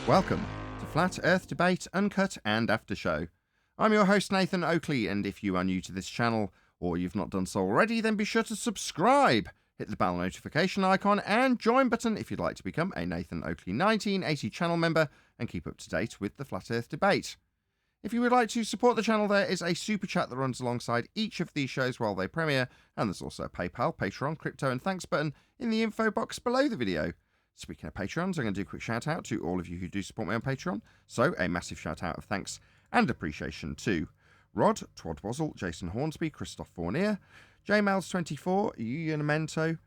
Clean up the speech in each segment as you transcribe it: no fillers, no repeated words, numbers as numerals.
Welcome to Flat Earth Debate, Uncut and After Show. I'm your host Nathan Oakley, and if you are new to this channel or you've not done so already, then be sure to subscribe, hit the bell notification icon and join button if you'd like to become a Nathan Oakley 1980 channel member and keep up to date with the Flat Earth Debate. If you would like to support the channel, there is a super chat that runs alongside each of these shows while they premiere, and there's also a PayPal, Patreon, crypto and thanks button in the info box below the video. Speaking of Patreons, I'm going to do a quick shout out to all of you who do support me on Patreon. So, a massive shout out of thanks and appreciation to Rod, Twadwazzle, Jason Hornsby, Christoph Fournier, JMals24, Unamento,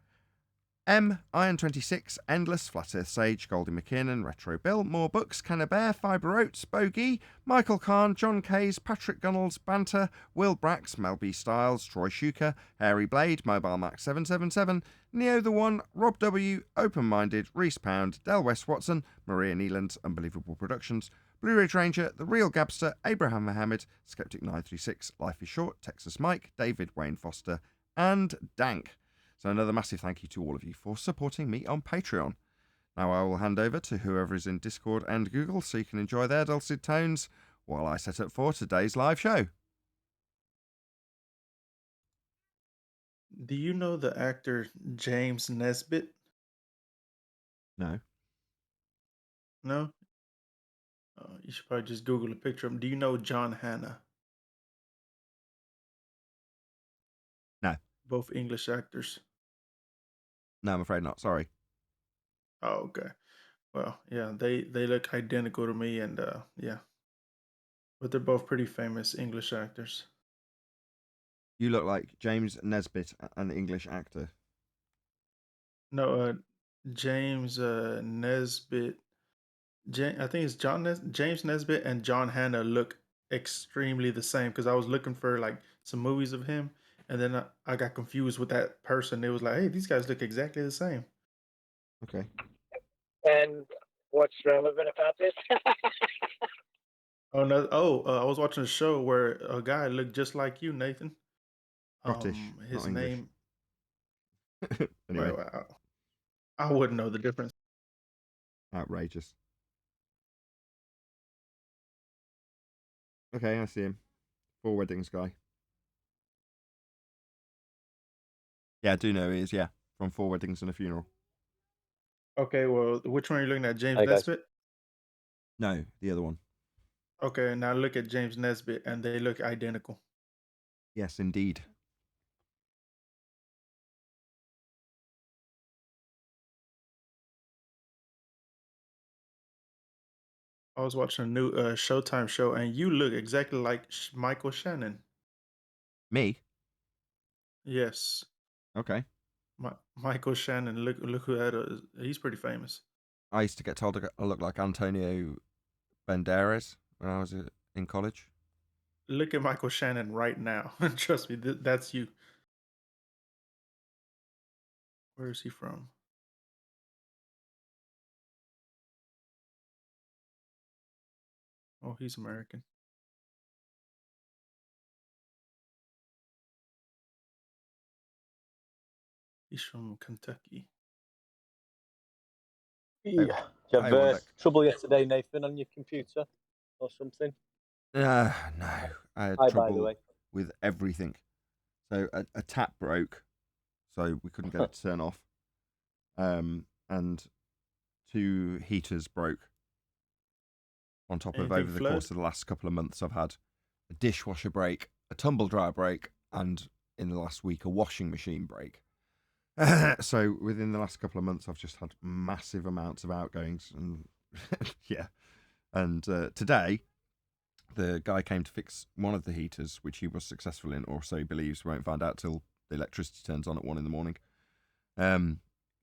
Iron26, Endless, Flat Earth Sage, Goldie McKinnon, Retro Bill, More Books, Cannabear, Fiber Oats, Bogey, Michael Kahn, John Kays, Patrick Gunnels, Banter, Will Brax, Mel B. Styles, Troy Shuker, Hairy Blade, Mobile Max 777, Neo the One, Rob W, Open Minded, Reese Pound, Del West Watson, Maria Neeland, Unbelievable Productions, Blue Ridge Ranger, The Real Gabster, Abraham Mohammed, Skeptic 936, Life is Short, Texas Mike, David Wayne Foster, and Dank. So another massive thank you to all of you for supporting me on Patreon. Now I will hand over to whoever is in Discord and Google so you can enjoy their dulcet tones while I set up for today's live show. Do you know the actor James Nesbitt? No. No? You should probably just Google a picture of him. Do you know John Hannah? No. Both English actors. No, I'm afraid not. Sorry. Oh, okay. Well, yeah, they look identical to me, and yeah, but they're both pretty famous English actors. You look like James Nesbitt, an English actor. No, James Nesbitt. I think it's James Nesbitt and John Hannah look extremely the same because I was looking for like some movies of him, and then I got confused with that person. It was like, hey, these guys look exactly the same. Okay. And what's relevant about this? Oh no! I was watching a show where a guy looked just like you, Nathan. Scottish, His not English. name. Anyway, Well, I wouldn't know the difference. outrageous. Okay, I see him. Four Weddings guy. Yeah, I do know he is, yeah. From Four Weddings and a Funeral. Okay, well, which one are you looking at, James Hey, guys. Nesbitt? No, the other one. Okay, now look at James Nesbitt, and they look identical. Yes, indeed. I was watching a new Showtime show, and you look exactly like Michael Shannon. Me? Yes, Okay. Michael Shannon. Look who that is. He's pretty famous. I used to get told I look like Antonio Banderas when I was in college. Look at Michael Shannon right now. Trust me, that's you. Where is he from? Oh, he's American. He's from Kentucky. Yeah. Do you have trouble yesterday, Nathan, on your computer or something? No, I had Hi, by the trouble way. with everything. So a tap broke, so we couldn't get it to turn off. And two heaters broke. On top of Anything over the flood? course of the last couple of months, I've had a dishwasher break, a tumble dryer break, and in the last week, a washing machine break. So within the last couple of months, I've just had massive amounts of outgoings, and yeah. And today, the guy came to fix one of the heaters, which he was successful in, or so he believes. We won't find out till the electricity turns on at 1 a.m.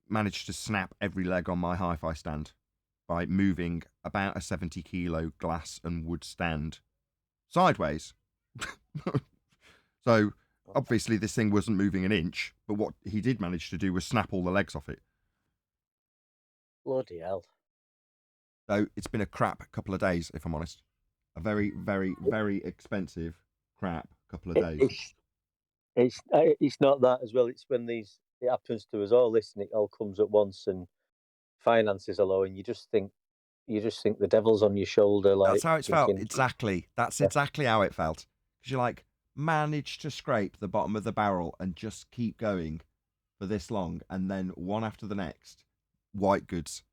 Managed to snap every leg on my hi-fi stand by moving about a 70-kilo glass and wood stand sideways. So obviously this thing wasn't moving an inch, but what he did manage to do was snap all the legs off it. Bloody hell. So it's been a crap couple of days, if I'm honest. A very, very, very expensive crap couple of days. It's not that as well. It's when it happens to us all. Listen, it all comes at once, and finances are low, and you just think you just think the devil's on your shoulder. Like, that's how it's thinking, felt. Exactly. That's Yeah. exactly how it felt. Because you like managed to scrape the bottom of the barrel and just keep going for this long, and then one after the next, white goods,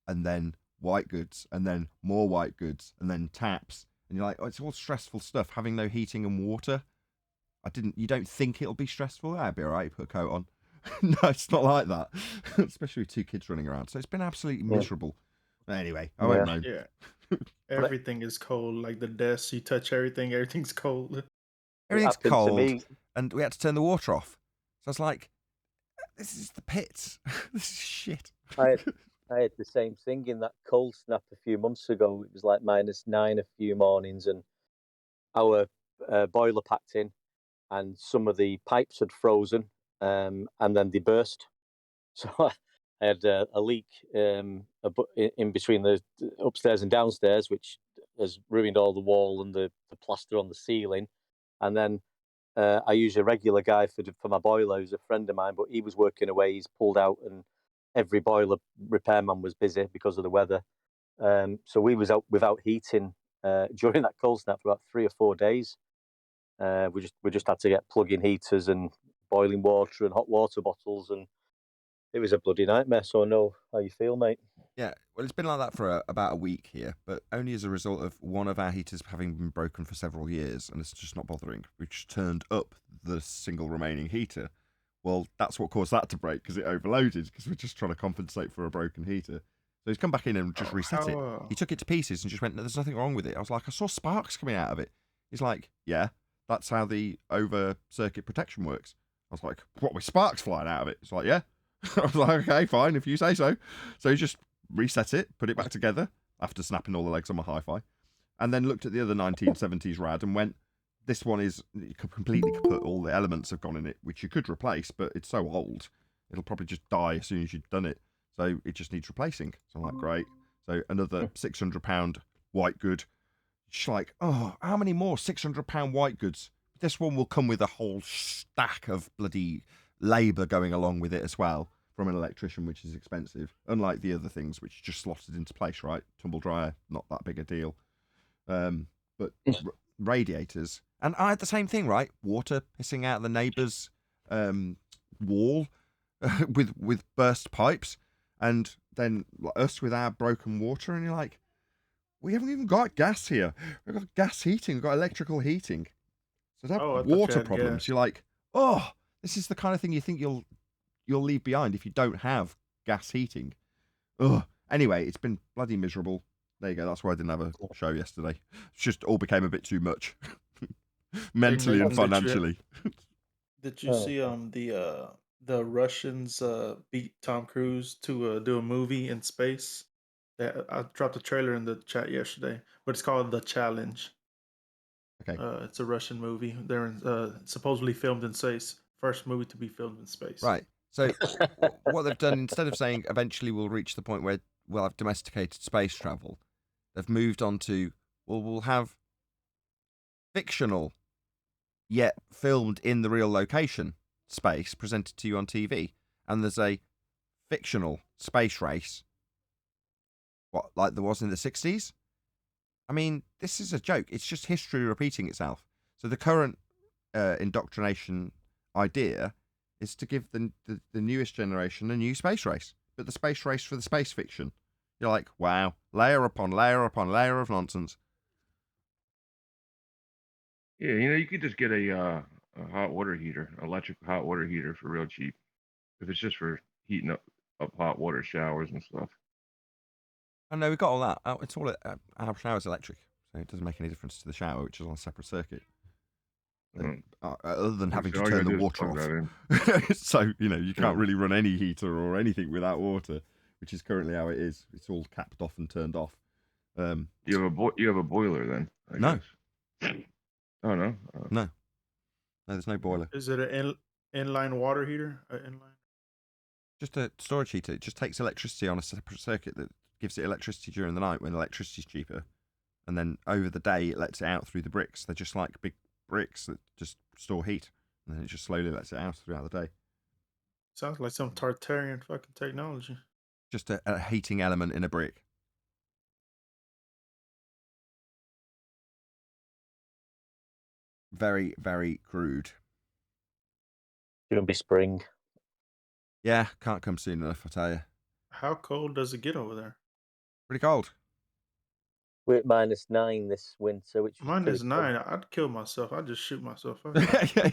and then white goods, and then more white goods, and then taps, and you're like, oh, it's all stressful stuff. Having no heating and water. You don't think it'll be stressful? I'd be all right. Put a coat on. No, it's not like that. Especially with 2 kids running around. So it's been absolutely miserable. Anyway, I won't moan. Yeah. Everything is cold. Like the desk, you touch everything, everything's cold. Everything's happened to cold, me. and we had to turn the water off. So I was like, this is the pits. This is shit. I had the same thing in that cold snap a few months ago. It was like -9 a few mornings, and our boiler packed in, and some of the pipes had frozen, and then they burst. So I had a leak in between the upstairs and downstairs, which has ruined all the wall and the plaster on the ceiling. And then I use a regular guy for my boiler, who's a friend of mine, but he was working away. He's pulled out, and every boiler repairman was busy because of the weather. So we was out without heating during that cold snap for about 3 or 4 days. We just had to get plug-in heaters and boiling water and hot water bottles, and it was a bloody nightmare. So I know how you feel, mate. Yeah, well, it's been like that for about a week here, but only as a result of one of our heaters having been broken for several years, and it's just not bothering. We just turned up the single remaining heater. Well, that's what caused that to break, because it overloaded, because we're just trying to compensate for a broken heater. So he's come back in and just reset it. He took it to pieces and just went, no, there's nothing wrong with it. I was like, I saw sparks coming out of it. He's like, yeah, that's how the over-circuit protection works. I was like, what, with sparks flying out of it? It's like, yeah. I was like, okay, fine, if you say so. So he just reset it, put it back together after snapping all the legs on my hi-fi, and then looked at the other 1970s rad and went, this one is completely kaput. All the elements have gone in it, which you could replace, but it's so old, it'll probably just die as soon as you've done it. So it just needs replacing. So I'm like, great. So another £600 white good. She's like, oh, how many more £600 white goods? This one will come with a whole stack of bloody labour going along with it as well, from an electrician, which is expensive, unlike the other things which just slotted into place, right? Tumble dryer, not that big a deal. But radiators, and I had the same thing, right? Water pissing out the neighbour's wall with burst pipes, and then us with our broken water, and you're like, we haven't even got gas here. We've got gas heating, we've got electrical heating. So to have water problems, gas. You're like, oh, this is the kind of thing you think you'll leave behind if you don't have gas heating. Ugh. Anyway, it's been bloody miserable. There you go. That's why I didn't have a show yesterday. It just all became a bit too much, mentally and financially. Did you see the Russians beat Tom Cruise to do a movie in space? I dropped a trailer in the chat yesterday, but it's called The Challenge. Okay. It's a Russian movie. They're supposedly filmed in space. First movie to be filmed in space. Right. So what they've done, instead of saying eventually we'll reach the point where we'll have domesticated space travel, they've moved on to, well, we'll have fictional, yet filmed in the real location, space presented to you on TV. And there's a fictional space race, what, like there was in the 60s? I mean, this is a joke. It's just history repeating itself. So the current indoctrination idea is to give the newest generation a new space race, but the space race for the space fiction. You're like, wow, layer upon layer upon layer of nonsense. Yeah, you could just get a hot water heater, electric hot water heater for real cheap, if it's just for heating up hot water showers and stuff. Oh no, we got all that. It's all our shower's electric, so it doesn't make any difference to the shower, which is on a separate circuit. Other than having to turn the water off. So, you can't really run any heater or anything without water, which is currently how it is. It's all capped off and turned off. You have a boiler then? No. Oh, no? No, there's no boiler. Is it an inline water heater? Just a storage heater. It just takes electricity on a separate circuit that gives it electricity during the night when electricity's cheaper. And then over the day, it lets it out through the bricks. They're just like big bricks that just store heat, and then it just slowly lets it out throughout the day. Sounds like some Tartarian fucking technology. Just a heating element in a brick. very, very crude. Soon be spring. Yeah, can't come soon enough, I tell you. How cold does it get over there? Pretty cold. We're at -9 this winter, which was Mine pretty is cold. 9. I'd kill myself. I'd just shoot myself up. Yeah.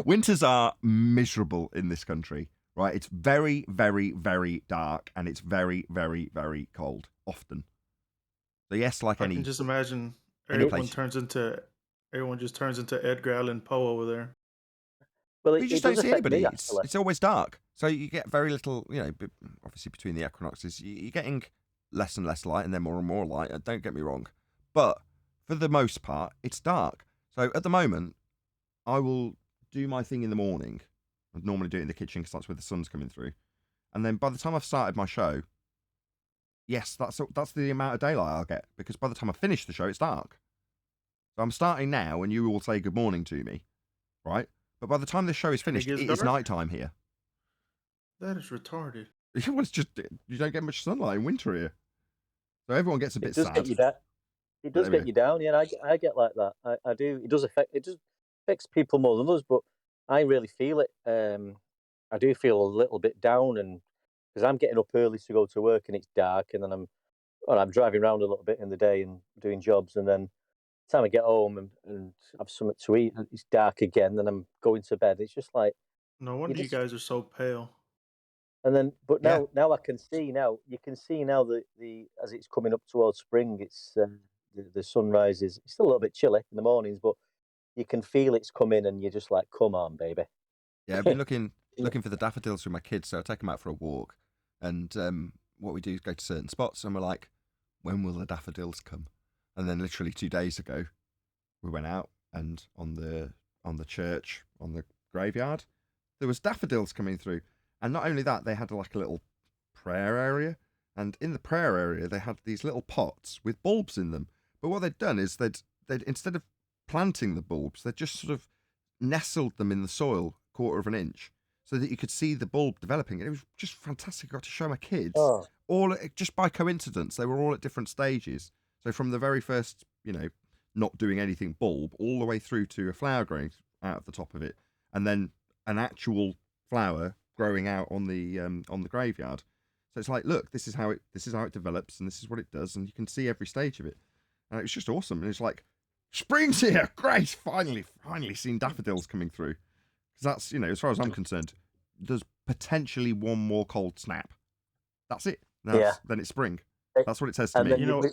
Winters are miserable in this country, right? It's very, very, very dark, and it's very, very, very cold often. So yes, like I any can just imagine any everyone place. everyone just turns into Edgar Allan Poe over there. Well, You it just does don't see affect anybody. me, It's actually. it's always dark, so you get very little. Obviously between the equinoxes, you're getting less and less light, and then more and more light. Don't get me wrong, but for the most part, it's dark. So at the moment, I will do my thing in the morning. I normally do it in the kitchen because that's where the sun's coming through, and then by the time I've started my show, yes, that's the amount of daylight I'll get, because by the time I finish the show, it's dark. So I'm starting now, and you will say good morning to me, right? But by the time this show is And it finished, gets it is dark? nighttime here. That is retarded. Well, it's just you don't get much sunlight in winter here, so everyone gets a It bit does sad. get you down. It does There we get you down. Yeah, I get like that. I do. It does affects people more than us, but I really feel it. I do feel a little bit down, and because I'm getting up early to go to work and it's dark, and then I'm driving around a little bit in the day and doing jobs, and then the time I get home and have something to eat, and it's dark again. Then I'm going to bed. It's just like No you wonder you just guys are so pale. and then. But Yeah. now I can see now. You can see now that the as it's coming up towards spring, it's the sunrise is it's still a little bit chilly in the mornings, but you can feel it's coming, and you're just like, come on, baby. Yeah, I've been looking for the daffodils with my kids, so I take them out for a walk, and what we do is go to certain spots, and we're like, when will the daffodils come? And then literally 2 days ago, we went out, and on the graveyard, there was daffodils coming through, and not only that, they had like a little prayer area, and in the prayer area they had these little pots with bulbs in them. But what they'd done is they'd instead of planting the bulbs, they'd just sort of nestled them in the soil 1/4 of an inch, so that you could see the bulb developing. And it was just fantastic. I got to show my kids Oh, all just by coincidence. They were all at different stages. So from the very first, not doing anything bulb, all the way through to a flower growing out of the top of it, and then an actual flower growing out on the graveyard. So it's like, look, this is how it develops, and this is what it does, and you can see every stage of it. And it was just awesome. And it's like, spring's here, great! Finally seen daffodils coming through. Because that's, as far as I'm concerned, there's potentially one more cold snap. That's it. Then it's spring. That's what it says to and me. then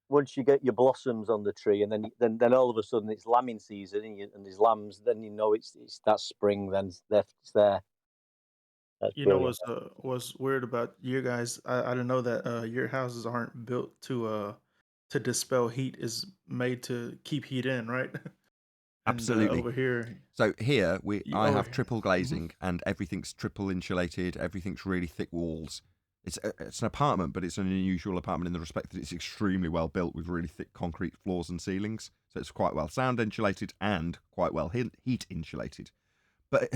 once you get your blossoms on the tree, and then all of a sudden it's lambing season, and there's lambs, then you know it's that's spring. Then it's there. That's You know brilliant. what's weird about you guys? I didn't know that your houses aren't built to dispel heat. Is made to keep heat in, right? And Absolutely. over here, So here I over have here. triple glazing, and everything's triple insulated. Everything's really thick walls. It's an apartment, but it's an unusual apartment in the respect that it's extremely well built with really thick concrete floors and ceilings. So it's quite well sound insulated and quite well heat insulated. But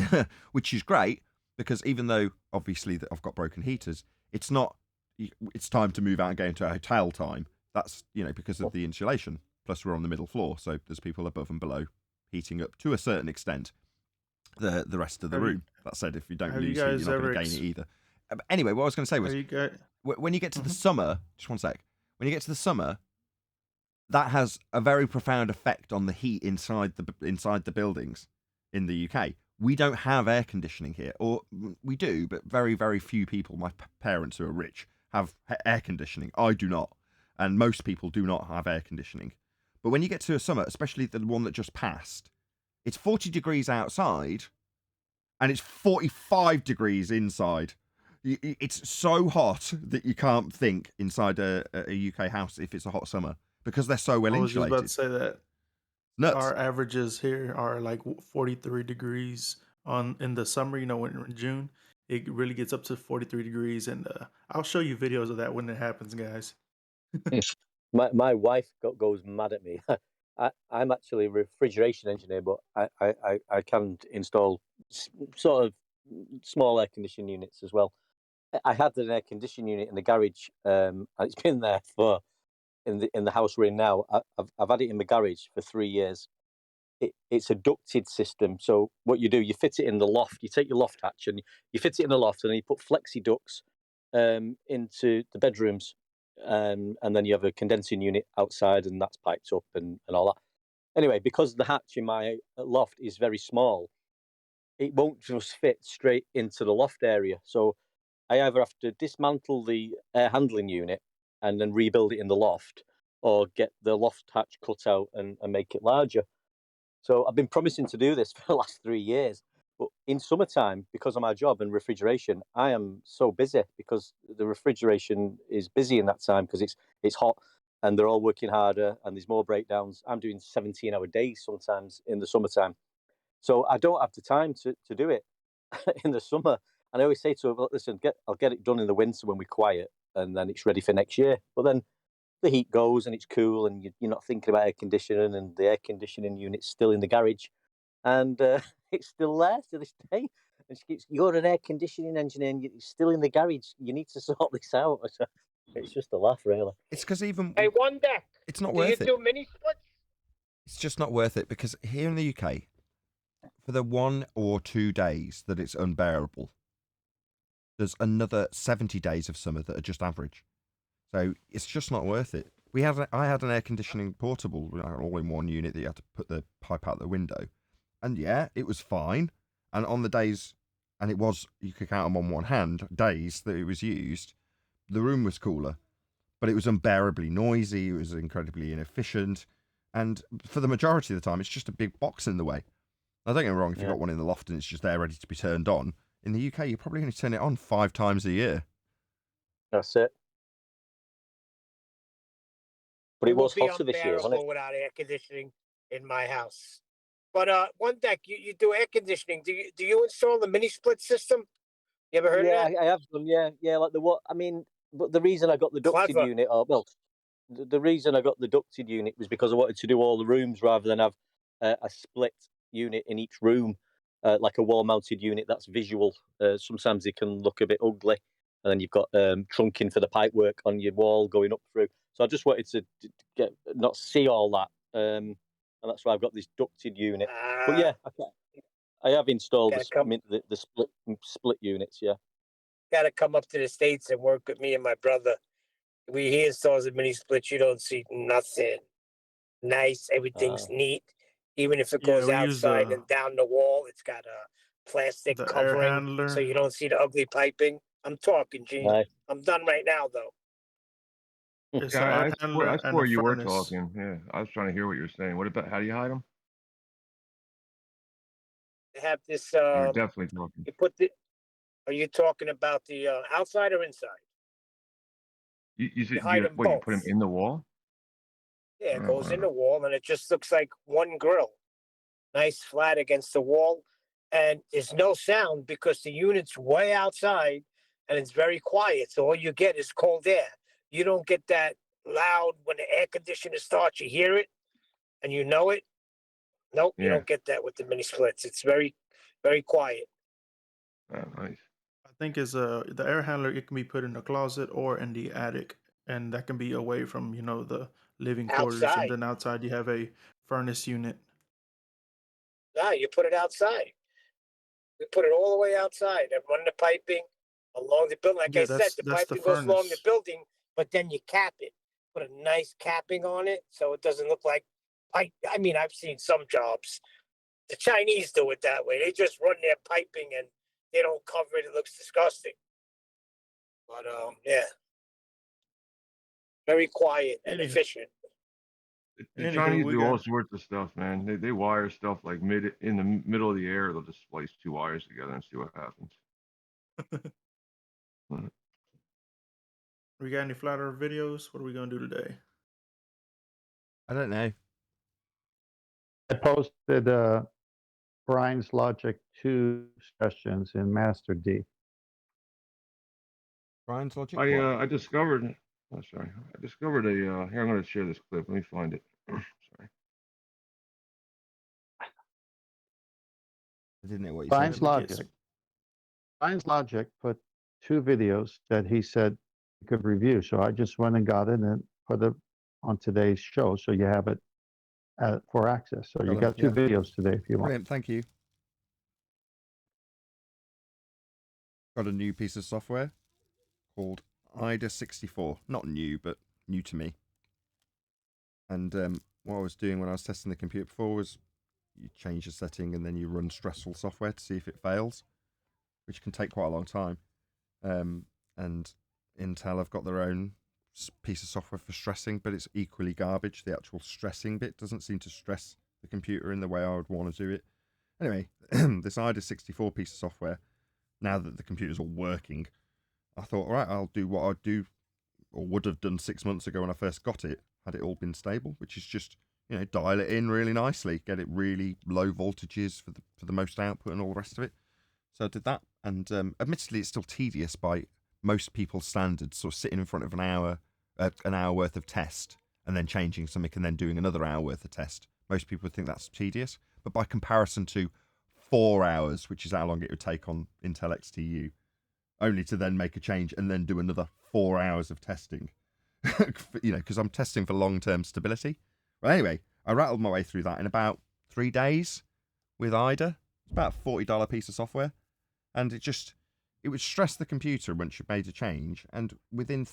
which is great, because even though obviously that I've got broken heaters, it's time to move out and go into a hotel time. That's because of the insulation. Plus we're on the middle floor, so there's people above and below heating up to a certain extent the rest of the room. That said, if you don't lose heat, you're not going to gain it either. Anyway, what I was going to say was, when you get to the summer, just one sec, when you get to the summer, that has a very profound effect on the heat inside the buildings in the UK. We don't have air conditioning here, or we do, but very, very few people, my parents who are rich, have air conditioning. I do not, and most people do not have air conditioning. But when you get to a summer, especially the one that just passed, it's 40 degrees outside, and it's 45 degrees inside. It's so hot that you can't think inside a UK house if it's a hot summer, because they're so well insulated. I was just about to say that. Nuts. Our averages here are like 43 degrees in the summer. When in June, it really gets up to 43 degrees, and I'll show you videos of that when it happens, guys. My wife goes mad at me. I'm actually a refrigeration engineer, but I can install sort of small air conditioning units as well. I had an air conditioning unit in the garage, and it's been there in the house we're in now. I've had it in the garage for 3 years, it's a ducted system. So what you do, you fit it in the loft. You take your loft hatch and you fit it in the loft, and then you put flexi ducts into the bedrooms, and then you have a condensing unit outside, and that's piped up and all that. Anyway, because the hatch in my loft is very small, it won't just fit straight into the loft area. So I either have to dismantle the air handling unit and then rebuild it in the loft, or get the loft hatch cut out and make it larger. So I've been promising to do this for the last 3 years. But in summertime, because of my job and refrigeration, I am so busy because the refrigeration is busy in that time because it's hot and they're all working harder and there's more breakdowns. I'm doing 17-hour days sometimes in the summertime. So I don't have the time to do it in the summer. And I always say to them, listen, I'll get it done in the winter when we're quiet and then it's ready for next year. But then the heat goes and it's cool and you're not thinking about air conditioning, and the air conditioning unit's still in the garage and it's still there to this day. And she keeps, you're an air conditioning engineer and you're still in the garage. You need to sort this out. It's just a laugh, really. It's because even Hey, one deck. it's not Do worth you it. do mini splits? It's just not worth it because here in the UK, for the 1 or 2 days that it's unbearable, there's another 70 days of summer that are just average. So it's just not worth it. I had an air conditioning portable, all-in-one unit that you had to put the pipe out the window, and yeah, it was fine. And on the days, and it was, you could count them on one hand, days that it was used, the room was cooler, but it was unbearably noisy. It was incredibly inefficient, and for the majority of the time, it's just a big box in the way. Now, don't get me wrong, if you've got one in the loft and it's just there ready to be turned on, in the UK, you probably only turn it on 5 times a year. That's it. But it was will be hotter this year, wasn't unbearable it? without air conditioning in my house. But one deck, you do air conditioning. Do you install the mini split system? You ever heard of that? I have done. Yeah. Like but the reason I got the ducted Clever. unit, the reason I got the ducted unit was because I wanted to do all the rooms rather than have a split unit in each room, like a wall-mounted unit that's visual. Sometimes it can look a bit ugly, and then you've got trunking for the pipework on your wall going up through. So I just wanted to not see all that, and that's why I've got this ducted unit. But yeah, I have installed the split units. Yeah. Got to come up to the States and work with me and my brother. He installs a mini split. You don't see nothing. Nice. Everything's neat. Even if it goes outside and down the wall, it's got a plastic covering, so you don't see the ugly piping. I'm talking, Gene. Nice. I'm done right now, though. Yeah, I swore you were talking. Yeah, I was trying to hear what you were saying. What about, how do you hide them? They have this. You're definitely talking. You put the. Are you talking about the outside or inside? You said hide them what? You both. put them in the wall? Yeah, it goes in the wall, and it just looks like one grill, nice flat against the wall, and there's no sound because the unit's way outside, and it's very quiet. So all you get is cold air. You don't get that loud when the air conditioner starts. You hear it, and you know it. Nope, you don't get that with the mini splits. It's very, very quiet. Nice. I think is the air handler. It can be put in the closet or in the attic, and that can be away from the living quarters. Outside. And then outside you have a furnace unit. No, you put it outside. We put it all the way outside and run the piping along the building. Like I said, the piping goes along the building, but then you cap it. Put a nice capping on it so it doesn't look like pipe. I mean, I've seen some jobs. The Chinese do it that way. They just run their piping and they don't cover it. It looks disgusting. But yeah, very quiet and efficient. The Chinese do all sorts of stuff, man. They wire stuff like in the middle of the air. They'll just splice 2 wires together and see what happens. We got any flat earth videos? What are we gonna do today? I don't know. I posted Brian's Logic 2 suggestions in Master D. Brian's Logic. I discovered. Oh, sorry. I discovered a. Here, I'm going to share this clip. Let me find it. Sorry. I didn't know what you Brian's said. Logic. Brian's Logic put 2 videos that he said he could review. So I just went and got it and put it on today's show. So you have it for access. So you Got got two videos today if you want. Brilliant, thank you. Got a new piece of software called IDA64. Not new, but new to me. And what I was doing when I was testing the computer before was you change the setting and then you run stressful software to see if it fails, which can take quite a long time. And Intel have got their own piece of software for stressing, but it's equally garbage. The actual stressing bit doesn't seem to stress the computer in the way I would want to do it. Anyway, this IDA64 piece of software, now that the computer's all working, I thought, all right, I'll do what I'd do or would have done 6 months ago when I first got it, had it all been stable, which is just, you know, dial it in really nicely, get it really low voltages for the most output and all the rest of it. So I did that, and admittedly, it's still tedious by most people's standards, sort of sitting in front of an hour worth of test and then changing something and then doing another hour worth of test. Most people would think that's tedious, but by comparison to 4 hours, which is how long it would take on Intel XTU, only to then make a change and then do another 4 hours of testing, you know, because I'm testing for long-term stability. But anyway, I rattled my way through that in about 3 days with IDA. It's about a $40 piece of software, and it would stress the computer once you made a change, and within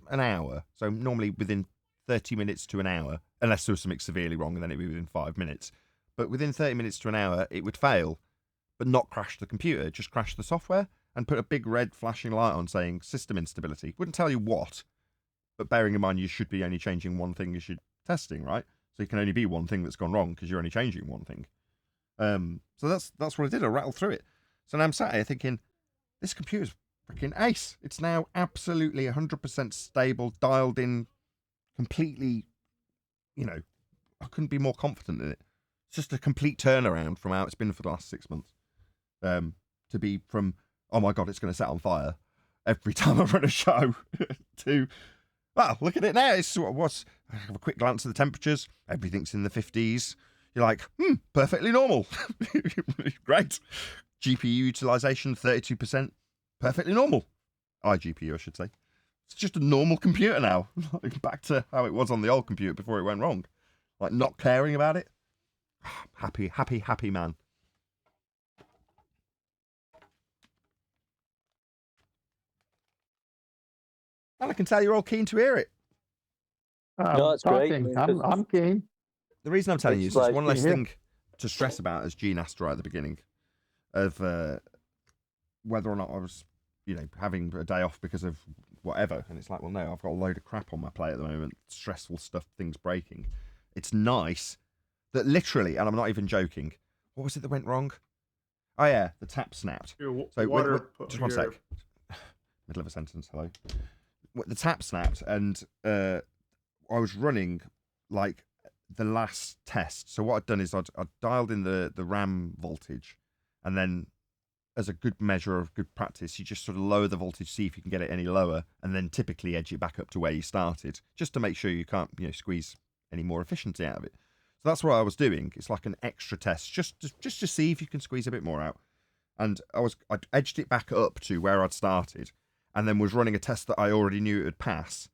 an hour, so normally within 30 minutes to an hour, unless there was something severely wrong, and then it'd be within 5 minutes, but within 30 minutes to an hour, it would fail, but not crash the computer, just crash the software, and put a big red flashing light on saying system instability. Wouldn't tell you what, but bearing in mind you should be only changing one thing as you're testing, right? So it can only be one thing that's gone wrong because you're only changing one thing. So that's what I did. I rattled through it. So now I'm sat here thinking, this computer's freaking ace. It's now absolutely 100% stable, dialed in, completely, you know, I couldn't be more confident in it. It's just a complete turnaround from how it's been for the last 6 months. To be from, oh my God, it's going to set on fire every time I run a show, to, well, look at it now. It's what's, I have a quick glance at the temperatures. Everything's in the 50s. You're like, perfectly normal. Great. GPU utilization, 32%. Perfectly normal. iGPU, I should say. It's just a normal computer now. Back to how it was on the old computer before it went wrong. Like, not caring about it. Happy, happy, happy man. And I can tell you're all keen to hear it. No, that's great. I'm keen. The reason I'm telling you is it's one less thing to stress about, as Gene asked right at the beginning, of whether or not I was, you know, having a day off because of whatever. And it's like, well, no, I've got a load of crap on my plate at the moment. Stressful stuff, things breaking. It's nice that literally, and I'm not even joking, what was it that went wrong? Oh, yeah, the tap snapped. So just one sec. Middle of a sentence, hello. The tap snapped, and I was running, like, the last test. So what I'd done is I'd dialed in the RAM voltage, and then as a good measure of good practice, you just sort of lower the voltage, see if you can get it any lower, and then typically edge it back up to where you started, just to make sure you can't, you know, squeeze any more efficiency out of it. So that's what I was doing. It's like an extra test, just to see if you can squeeze a bit more out. And I'd edged it back up to where I'd started, and then was running a test that I already knew it would pass.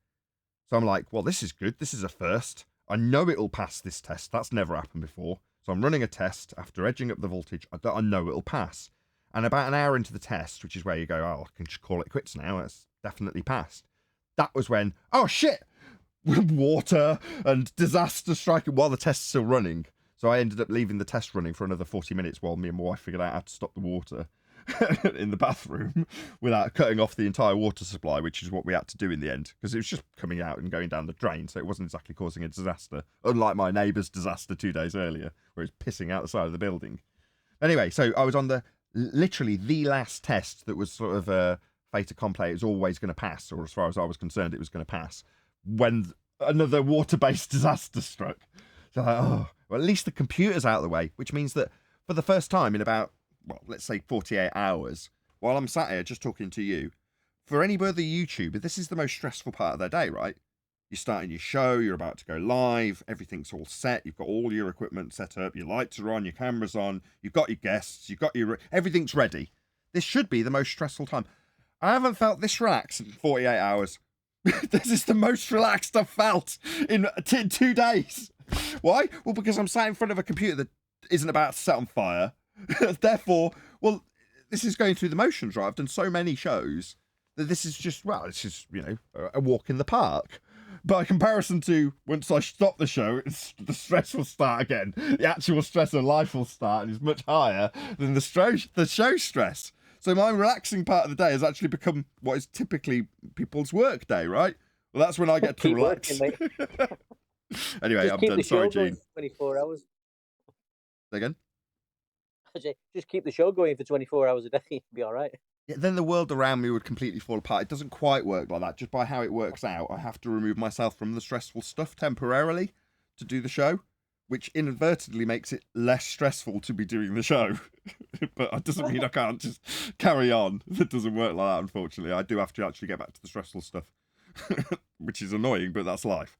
So I'm like, well, this is good. This is a first. I know it'll pass this test. That's never happened before. So I'm running a test after edging up the voltage. I know it'll pass. And about an hour into the test, which is where you go, oh, I can just call it quits now. It's definitely passed. That was when, oh, shit, water and disaster striking while the test's still running. So I ended up leaving the test running for another 40 minutes while me and my wife figured out how to stop the water in the bathroom without cutting off the entire water supply, which is what we had to do in the end, because it was just coming out and going down the drain, so it wasn't exactly causing a disaster, unlike my neighbour's disaster 2 days earlier, where it was pissing out the side of the building. Anyway, so I was on literally the last test that was sort of a fait accompli. It was always going to pass, or as far as I was concerned, it was going to pass, when another water-based disaster struck. So well, at least the computer's out of the way, which means that for the first time in about, well, let's say 48 hours, while I'm sat here just talking to you, for any other YouTuber, this is the most stressful part of their day, right? You're starting your show, you're about to go live, everything's all set, you've got all your equipment set up, your lights are on, your camera's on, you've got your guests, everything's ready. This should be the most stressful time. I haven't felt this relaxed in 48 hours. This is the most relaxed I've felt in 2 days. Why? Well, because I'm sat in front of a computer that isn't about to set on fire. Therefore, well, this is going through the motions, right? I've done so many shows that this is just, well, it's just, a walk in the park. By comparison to once I stop the show, the stress will start again. The actual stress of life will start and is much higher than the show stress. So my relaxing part of the day has actually become what is typically people's work day, right? Well, that's when I get to relax. Working, Anyway, just I'm keep done. the show Sorry, going Gene. for 24 hours. Say again? Just keep the show going for 24 hours a day. You'll be all right. Yeah, then the world around me would completely fall apart. It doesn't quite work like that. Just by how it works out, I have to remove myself from the stressful stuff temporarily to do the show, which inadvertently makes it less stressful to be doing the show. But it doesn't mean I can't just carry on. It doesn't work like that, unfortunately. I do have to actually get back to the stressful stuff, which is annoying, but that's life.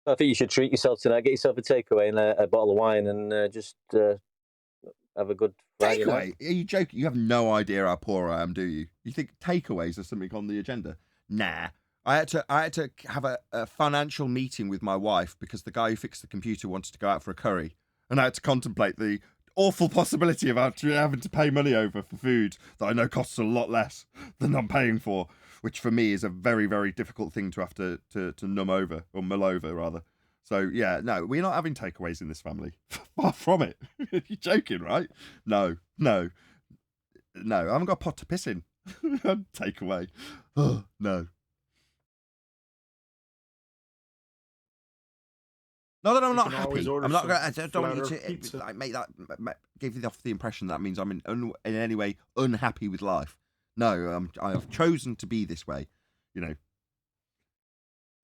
I think you should treat yourself tonight. Get yourself a takeaway and a bottle of wine, and just have a good Friday night. Takeaway? Are you joking? You have no idea how poor I am, do you? You think takeaways are something on the agenda? Nah. I had to have a financial meeting with my wife because the guy who fixed the computer wanted to go out for a curry, and I had to contemplate the awful possibility of actually having to pay money over for food that I know costs a lot less than I'm paying for, which for me is a very, very difficult thing to have to mull over, rather. So, yeah, no, we're not having takeaways in this family. Far from it. You're joking, right? No. I haven't got a pot to piss in. Takeaway. Oh, no. Not that I'm not happy. I'm not. I don't want you to make that give off the impression that means I'm in any way unhappy with life. No, I have chosen to be this way. I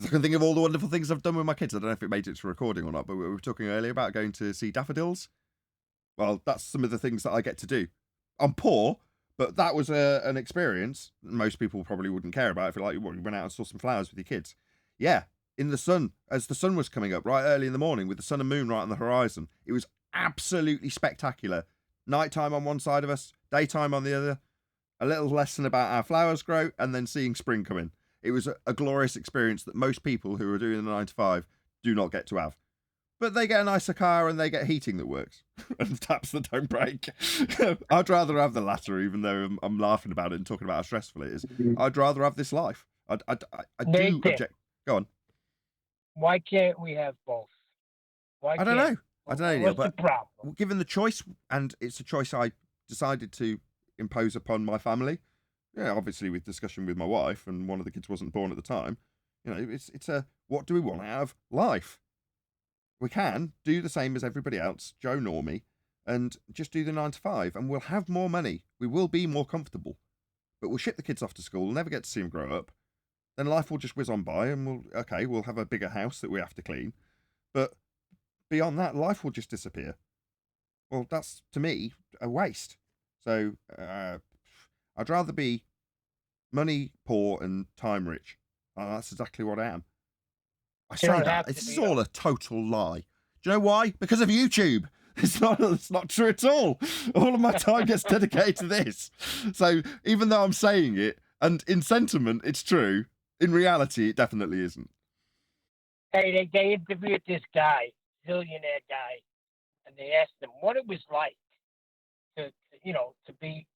can think of all the wonderful things I've done with my kids. I don't know if it made it to recording or not, but we were talking earlier about going to see daffodils. Well, that's some of the things that I get to do. I'm poor, but that was an experience most people probably wouldn't care about if you went out and saw some flowers with your kids. Yeah. In the sun, as the sun was coming up right early in the morning with the sun and moon right on the horizon. It was absolutely spectacular. Nighttime on one side of us, daytime on the other. A little lesson about how flowers grow, and then seeing spring come in. It was a glorious experience that most people who are doing the 9 to 5 do not get to have. But they get a nicer car and they get heating that works and taps that don't break. I'd rather have the latter, even though I'm laughing about it and talking about how stressful it is. I'd rather have this life. I do object. Go on. Why can't we have both? I don't know, Neil, What's the problem? Given the choice, and it's a choice I decided to impose upon my family. Yeah, obviously with discussion with my wife, and one of the kids wasn't born at the time. It's a what do we want out of life? We can do the same as everybody else, Joe Normie, and just do the 9 to 5, and we'll have more money. We will be more comfortable, but we'll ship the kids off to school, never get to see them grow up. Then life will just whiz on by, and we'll have a bigger house that we have to clean. But beyond that, life will just disappear. Well, that's, to me, a waste. So I'd rather be money poor and time rich. That's exactly what I am. I say that. This is all a total lie. Do you know why? Because of YouTube. It's not true at all. All of my time gets dedicated to this. So even though I'm saying it, and in sentiment it's true, in reality it definitely isn't. Hey, they interviewed this guy, billionaire guy, and they asked him what it was like to be,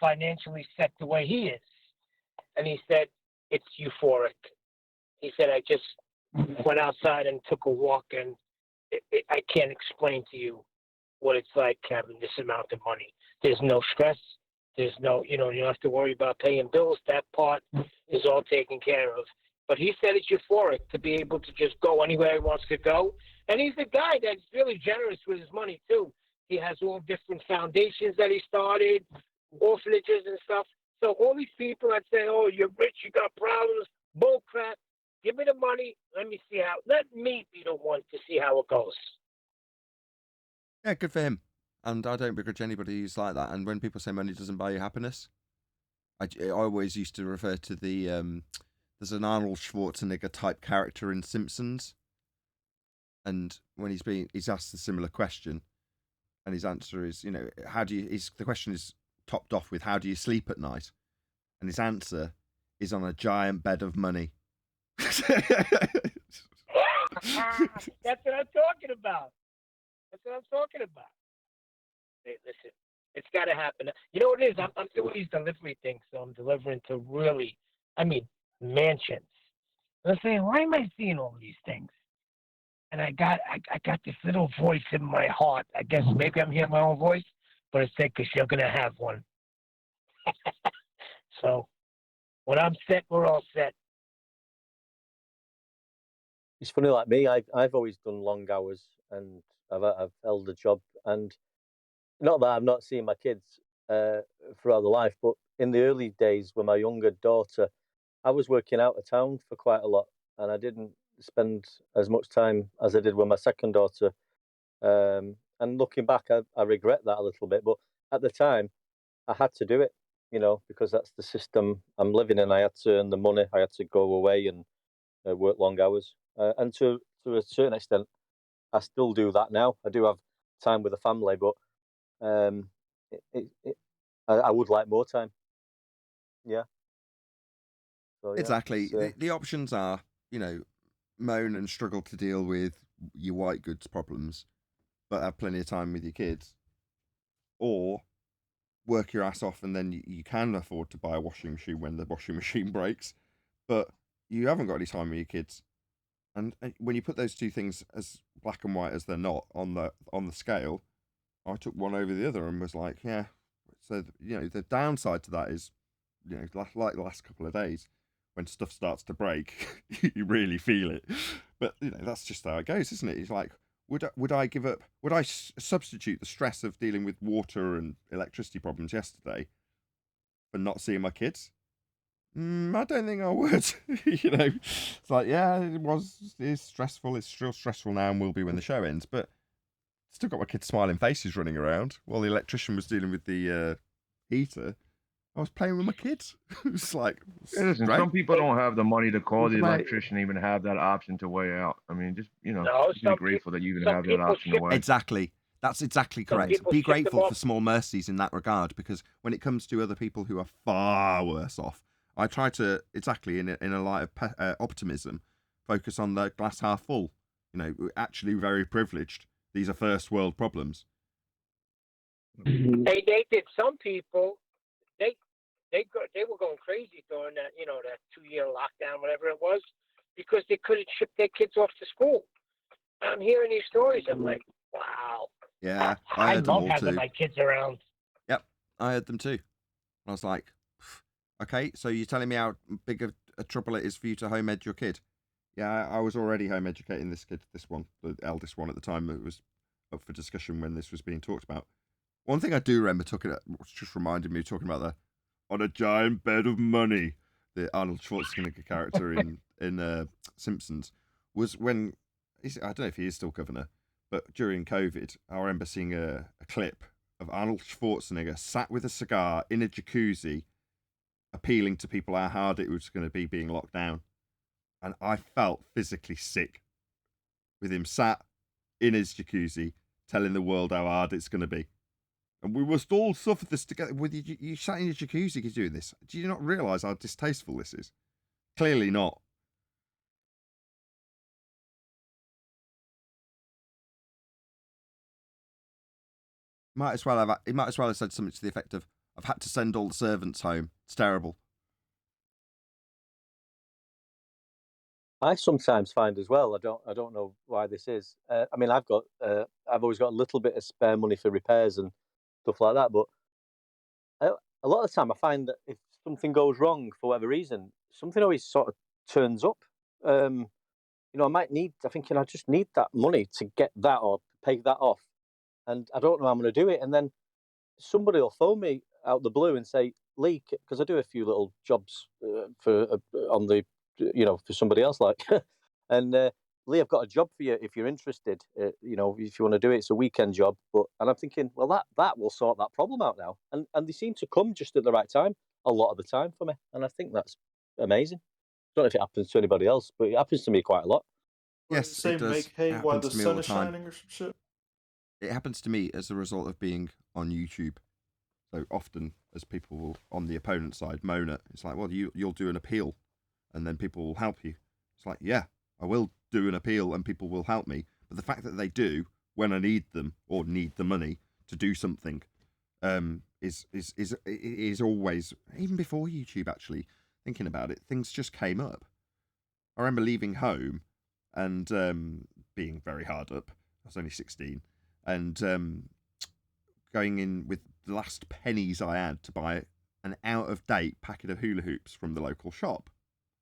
financially set the way he is. And he said, it's euphoric. He said, I just went outside and took a walk, and I can't explain to you what it's like having this amount of money. There's no stress. There's no, you don't have to worry about paying bills. That part is all taken care of. But he said it's euphoric to be able to just go anywhere he wants to go. And he's a guy that's really generous with his money, too. He has all different foundations that he started, orphanages and stuff. So all these people that say, oh, you're rich, you got problems, bull crap. Give me the money. Let me be the one to see how it goes. Yeah, good for him. And I don't begrudge anybody who's like that. And when people say money doesn't buy you happiness, I always used to refer to the there's an Arnold Schwarzenegger type character in Simpsons, and when he's asked a similar question, and his answer is, the question is topped off with how do you sleep at night, and his answer is on a giant bed of money. That's what I'm talking about. Hey, listen, it's got to happen. You know what it is? I'm doing these delivery things, so I'm delivering to really, mansions. And I'm saying, why am I seeing all these things? And I got this little voice in my heart. I guess maybe I'm hearing my own voice, but it said, because you're going to have one. So when I'm set, we're all set. It's funny, like me, I've always done long hours, and I've held a job, and not that I'm not seeing my kids throughout the life, but in the early days with my younger daughter, I was working out of town for quite a lot, and I didn't spend as much time as I did with my second daughter. And looking back, I regret that a little bit, but at the time, I had to do it, because that's the system I'm living in. I had to earn the money. I had to go away and work long hours. And to a certain extent, I still do that now. I do have time with the family, but I would like more time. Yeah. So, yeah, Exactly. The options are, moan and struggle to deal with your white goods problems, but have plenty of time with your kids, or work your ass off and then you can afford to buy a washing machine when the washing machine breaks, but you haven't got any time with your kids. And when you put those two things as black and white as they're not on the scale, I took one over the other and was like, yeah. So the downside to that is, like the last couple of days, when stuff starts to break, you really feel it. But that's just how it goes, isn't it? It's like, would I give up? Would I substitute the stress of dealing with water and electricity problems yesterday for not seeing my kids? I don't think I would. It's like, yeah, it's stressful. It's still stressful now and will be when the show ends. But still got my kids' smiling faces running around while the electrician was dealing with the heater. I was playing with my kids. It's like, listen, some people don't have the money to call the electrician, even have that option to weigh out. I mean, just be grateful that you even have that option to weigh. Exactly. That's exactly correct. Be grateful for small mercies in that regard, because when it comes to other people who are far worse off, I try to, exactly in a light of optimism, focus on the glass half full. We're actually very privileged. These are first world problems. Hey, they did. Some people, they were going crazy during that, that 2-year lockdown, whatever it was, because they couldn't ship their kids off to school. I'm hearing these stories. I'm like, wow. Yeah, I heard them all too. love having my kids around. Yep, I heard them too. I was like, okay, so you're telling me how big a trouble it is for you to home ed your kid? Yeah, I was already home educating this kid, this one, the eldest one at the time. It was up for discussion when this was being talked about. One thing I do remember just reminded me talking about on a giant bed of money, the Arnold Schwarzenegger character in Simpsons, was when, I don't know if he is still governor, but during COVID, I remember seeing a clip of Arnold Schwarzenegger sat with a cigar in a jacuzzi, appealing to people how hard it was going to be being locked down. And I felt physically sick with him sat in his jacuzzi, telling the world how hard it's going to be. And we must all suffer this together. With you sat in your jacuzzi doing this. Do you not realise how distasteful this is? Clearly not. He might as well have said something to the effect of, "I've had to send all the servants home. It's terrible." I sometimes find as well, I don't know why this is. I've always got a little bit of spare money for repairs and stuff like that, but a lot of the time I find that if something goes wrong for whatever reason, something always sort of turns up. I just need that money to get that or pay that off, and I don't know how I'm going to do it. And then somebody will phone me out the blue and say, "Lee," because I do a few little jobs for somebody else, like, and Lee, I've got a job for you if you're interested. If you want to do it, it's a weekend job. And I'm thinking, well, that will sort that problem out now. And they seem to come just at the right time, a lot of the time for me, and I think that's amazing. I don't know if it happens to anybody else, but it happens to me quite a lot. Yes, it does. Make hay while the sun is shining or some shit. It happens to me as a result of being on YouTube. So often, as people will, on the opponent side, moan at, it's like, well, you'll do an appeal, and then people will help you. It's like, yeah, I will do an appeal and people will help me. But the fact that they do when I need them or need the money to do something is always, even before YouTube actually, thinking about it, things just came up. I remember leaving home and being very hard up. I was only 16 and going in with the last pennies I had to buy an out-of-date packet of hula hoops from the local shop.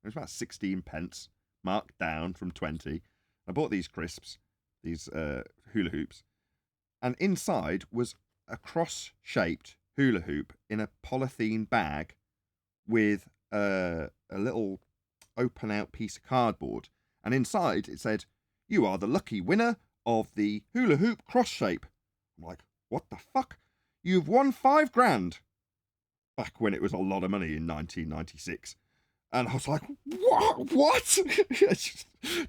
It was about 16 pence, marked down from 20. I bought these crisps, these hula hoops, and inside was a cross-shaped hula hoop in a polythene bag with a little open-out piece of cardboard. And inside it said, "You are the lucky winner of the hula hoop cross shape." I'm like, what the fuck? You've won $5,000. Back when it was a lot of money in 1996. And I was like, what?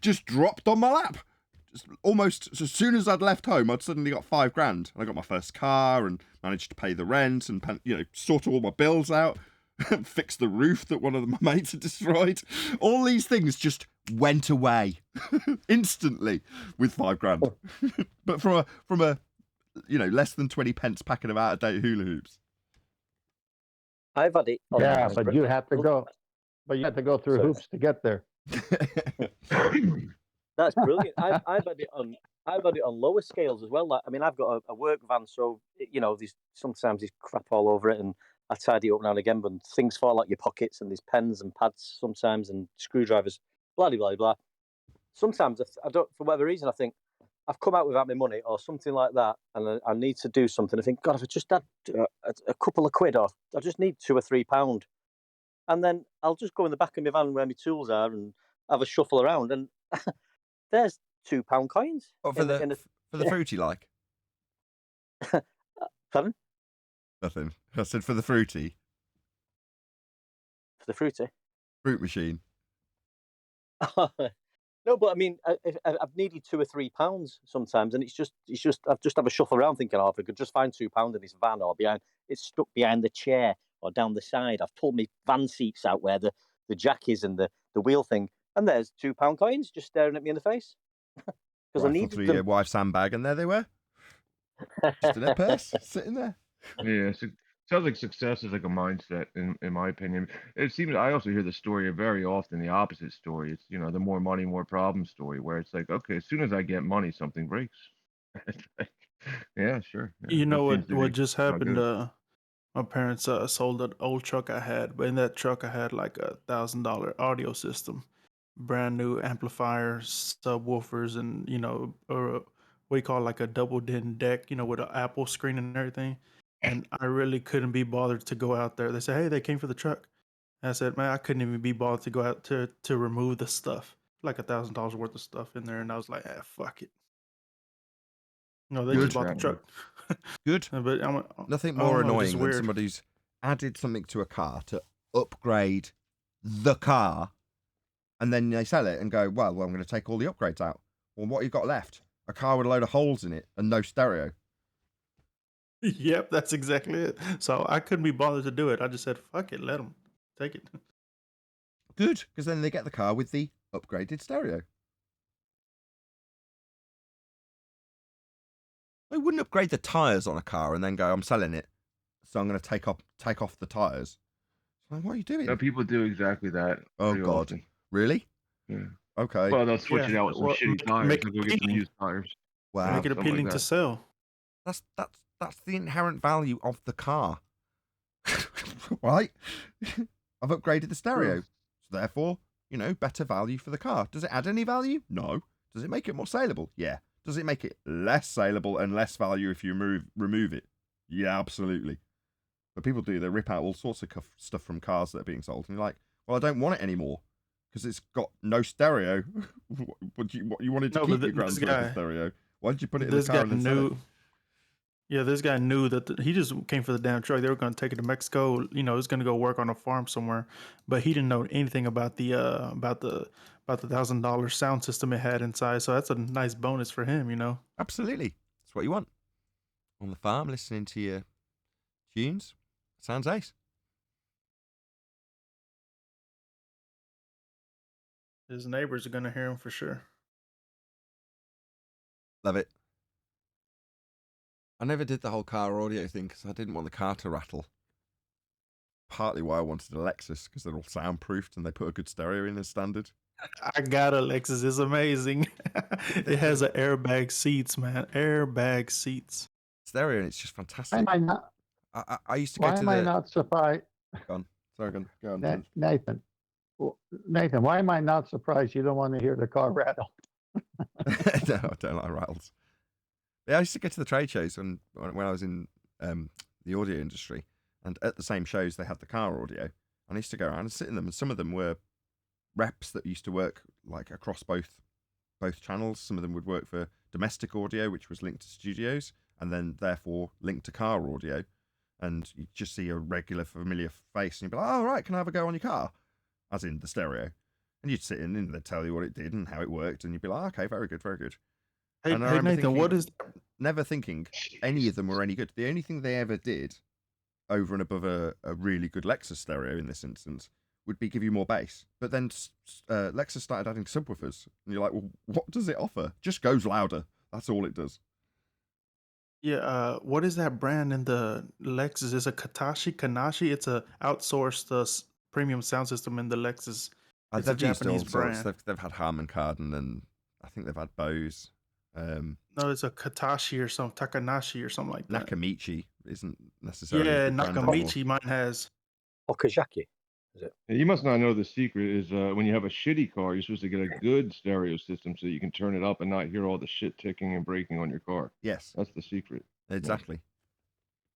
just dropped on my lap. Just almost as soon as I'd left home, I'd suddenly got $5,000. I got my first car and managed to pay the rent and, sort all my bills out. Fix the roof that one of my mates had destroyed. All these things just went away instantly with $5,000. But from a less than 20 pence packet of out of date hula hoops. I've had it. Yeah, but you had to go. But you had to go through hoops to get there. That's brilliant. I've had it on. I've had it on lower scales as well. Like, I mean, I've got a work van, so sometimes there's crap all over it, and I tidy it up now and again, but things fall out your pockets, and there's pens and pads sometimes, and screwdrivers, blah, blah, blah, blah. Sometimes I don't, for whatever reason, I think I've come out without my money or something like that, and I need to do something. I think, God, if I just had a couple of quid, or I just need £2 or £3, and then I'll just go in the back of my van where my tools are and have a shuffle around, and there's £2 coins. What, for the fruity, like? Pardon? Nothing. I said for the fruity. For the fruity? Fruit machine. No, but I mean, I've needed £2 or £3 sometimes, and it's just I've just have a shuffle around thinking, if I could just find £2 in this van or it's stuck behind the chair or down the side. I've pulled my van seats out where the jack is and the wheel thing, and there's £2 coins just staring at me in the face because I needed them. Through your wife's handbag, and there they were, just in her purse, sitting there. Yeah, sounds like success is like a mindset, in my opinion. It seems I also hear the story very often, the opposite story. It's the more money, more problem story, where it's like, okay, as soon as I get money, something breaks. Yeah, sure. Yeah, you know what just happened? My parents sold an old truck I had, but in that truck I had like $1,000 audio system, brand new amplifiers, subwoofers, and what you call like a double din deck, with an Apple screen and everything. And I really couldn't be bothered to go out there. They said, "Hey, they came for the truck." And I said, "Man, I couldn't even be bothered to go out to remove the stuff, like $1,000 worth of stuff in there." And I was like, fuck it. No, they just bought the truck. Good. But nothing more annoying than somebody who's added something to a car to upgrade the car, and then they sell it and go, well, I'm going to take all the upgrades out. Well, what have you got left? A car with a load of holes in it and no stereo. Yep, that's exactly it. So I couldn't be bothered to do it. I just said, fuck it, let them take it. Good, because then they get the car with the upgraded stereo. They wouldn't upgrade the tyres on a car and then go, I'm selling it, so I'm going to take off the tyres. Like, what are you doing? No, people do exactly that. Oh, God. Often. Really? Yeah. Okay. Well, they'll switch it out with some shitty tires. They'll go get some used tires. Wow. Make it appealing to sell. That's the inherent value of the car. Right? I've upgraded the stereo. So therefore, better value for the car. Does it add any value? No. Does it make it more saleable? Yeah. Does it make it less saleable and less value if you remove it? Yeah, absolutely. But people do. They rip out all sorts of stuff from cars that are being sold. And you're like, well, I don't want it anymore because it's got no stereo. What you wanted to keep your Grand Sport stereo. Why did you put it in the car and sell it? Yeah, this guy knew that he just came for the damn truck. They were going to take it to Mexico. It was going to go work on a farm somewhere, but he didn't know anything about the $1,000 sound system it had inside. So that's a nice bonus for him, Absolutely, that's what you want on the farm, listening to your tunes. Sounds ace. His neighbors are gonna hear him for sure. Love it. I never did the whole car audio thing because I didn't want the car to rattle. Partly why I wanted a Lexus, because they're all soundproofed and they put a good stereo in as standard. I got a Lexus. It's amazing. It has an airbag seats, man. Airbag seats. Stereo, and it's just fantastic. Am I not? I used to go Why to am the... I not surprised? Go on. Sorry, go on. Nathan. Nathan, why am I not surprised you don't want to hear the car rattle? No, I don't like rattles. Yeah, I used to go to the trade shows when I was in the audio industry, and at the same shows they had the car audio. And I used to go around and sit in them, and some of them were reps that used to work like across both channels. Some of them would work for domestic audio, which was linked to studios, and then therefore linked to car audio. And you just see a regular familiar face, and you'd be like, "Oh right, can I have a go on your car?" As in the stereo. And you'd sit in and they'd tell you what it did and how it worked, and you'd be like, "Okay, very good, very good." Hey, Nathan, what is... Never thinking any of them were any good. The only thing they ever did, over and above a really good Lexus stereo in this instance, would be give you more bass. But then Lexus started adding subwoofers, and you're like, well, what does it offer? Just goes louder. That's all it does. Yeah, what is that brand in the Lexus? It's a Kanashi. It's a outsourced premium sound system in the Lexus. It's a Japanese brand. They've had Harman Kardon, and I think they've had Bose. No, it's a Katashi or some Takanashi or something like that. Nakamichi isn't necessarily. Yeah, Nakamichi mine has. Okazaki, is it? You must not know the secret is when you have a shitty car, you're supposed to get a good stereo system so you can turn it up and not hear all the shit ticking and breaking on your car. Yes, that's the secret. Exactly.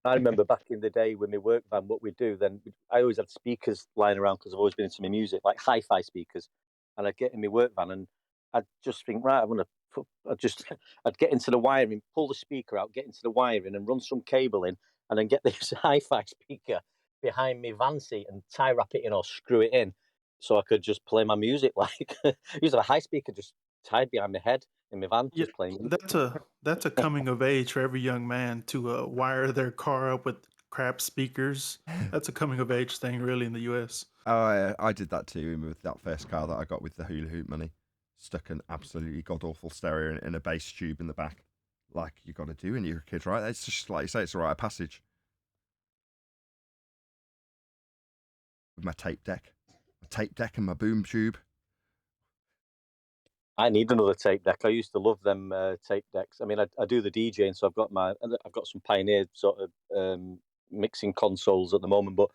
I remember back in the day when my work van, what we'd do then, I always had speakers lying around because I've always been into my music, like hi-fi speakers, and I'd get in my work van and I'd just think, right, I'd get into the wiring, pull the speaker out, get into the wiring and run some cable in, and then get this hi-fi speaker behind me van seat and tie wrap it in or screw it in so I could just play my music like using a high speaker just tied behind my head in my van, just playing. That's a coming of age for every young man to wire their car up with crap speakers. That's a coming of age thing, really, in the US. Oh, I did that too with that first car that I got with the hula hoop money. Stuck an absolutely god awful stereo in a bass tube in the back, like you got to do when you're a kid, right? It's just like you say, it's a rite of passage. With my tape deck and my boom tube. I need another tape deck. I used to love them tape decks. I mean, I do the DJing, so I've got some Pioneer sort of mixing consoles at the moment. But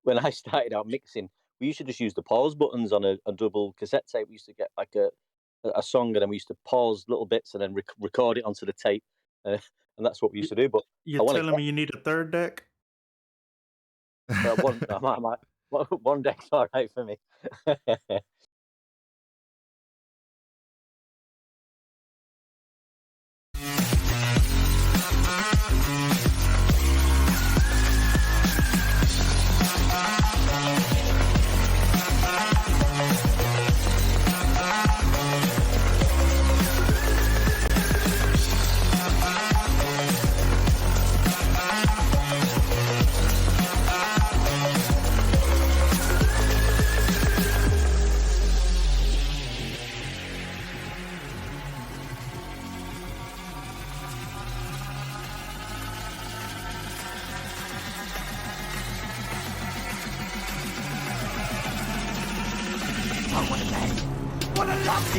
when I started out mixing, we used to just use the pause buttons on a double cassette tape. We used to get like a song, and then we used to pause little bits and then record it onto the tape, and that's what we used to do. But you're telling me you need a third deck? One deck's all right for me.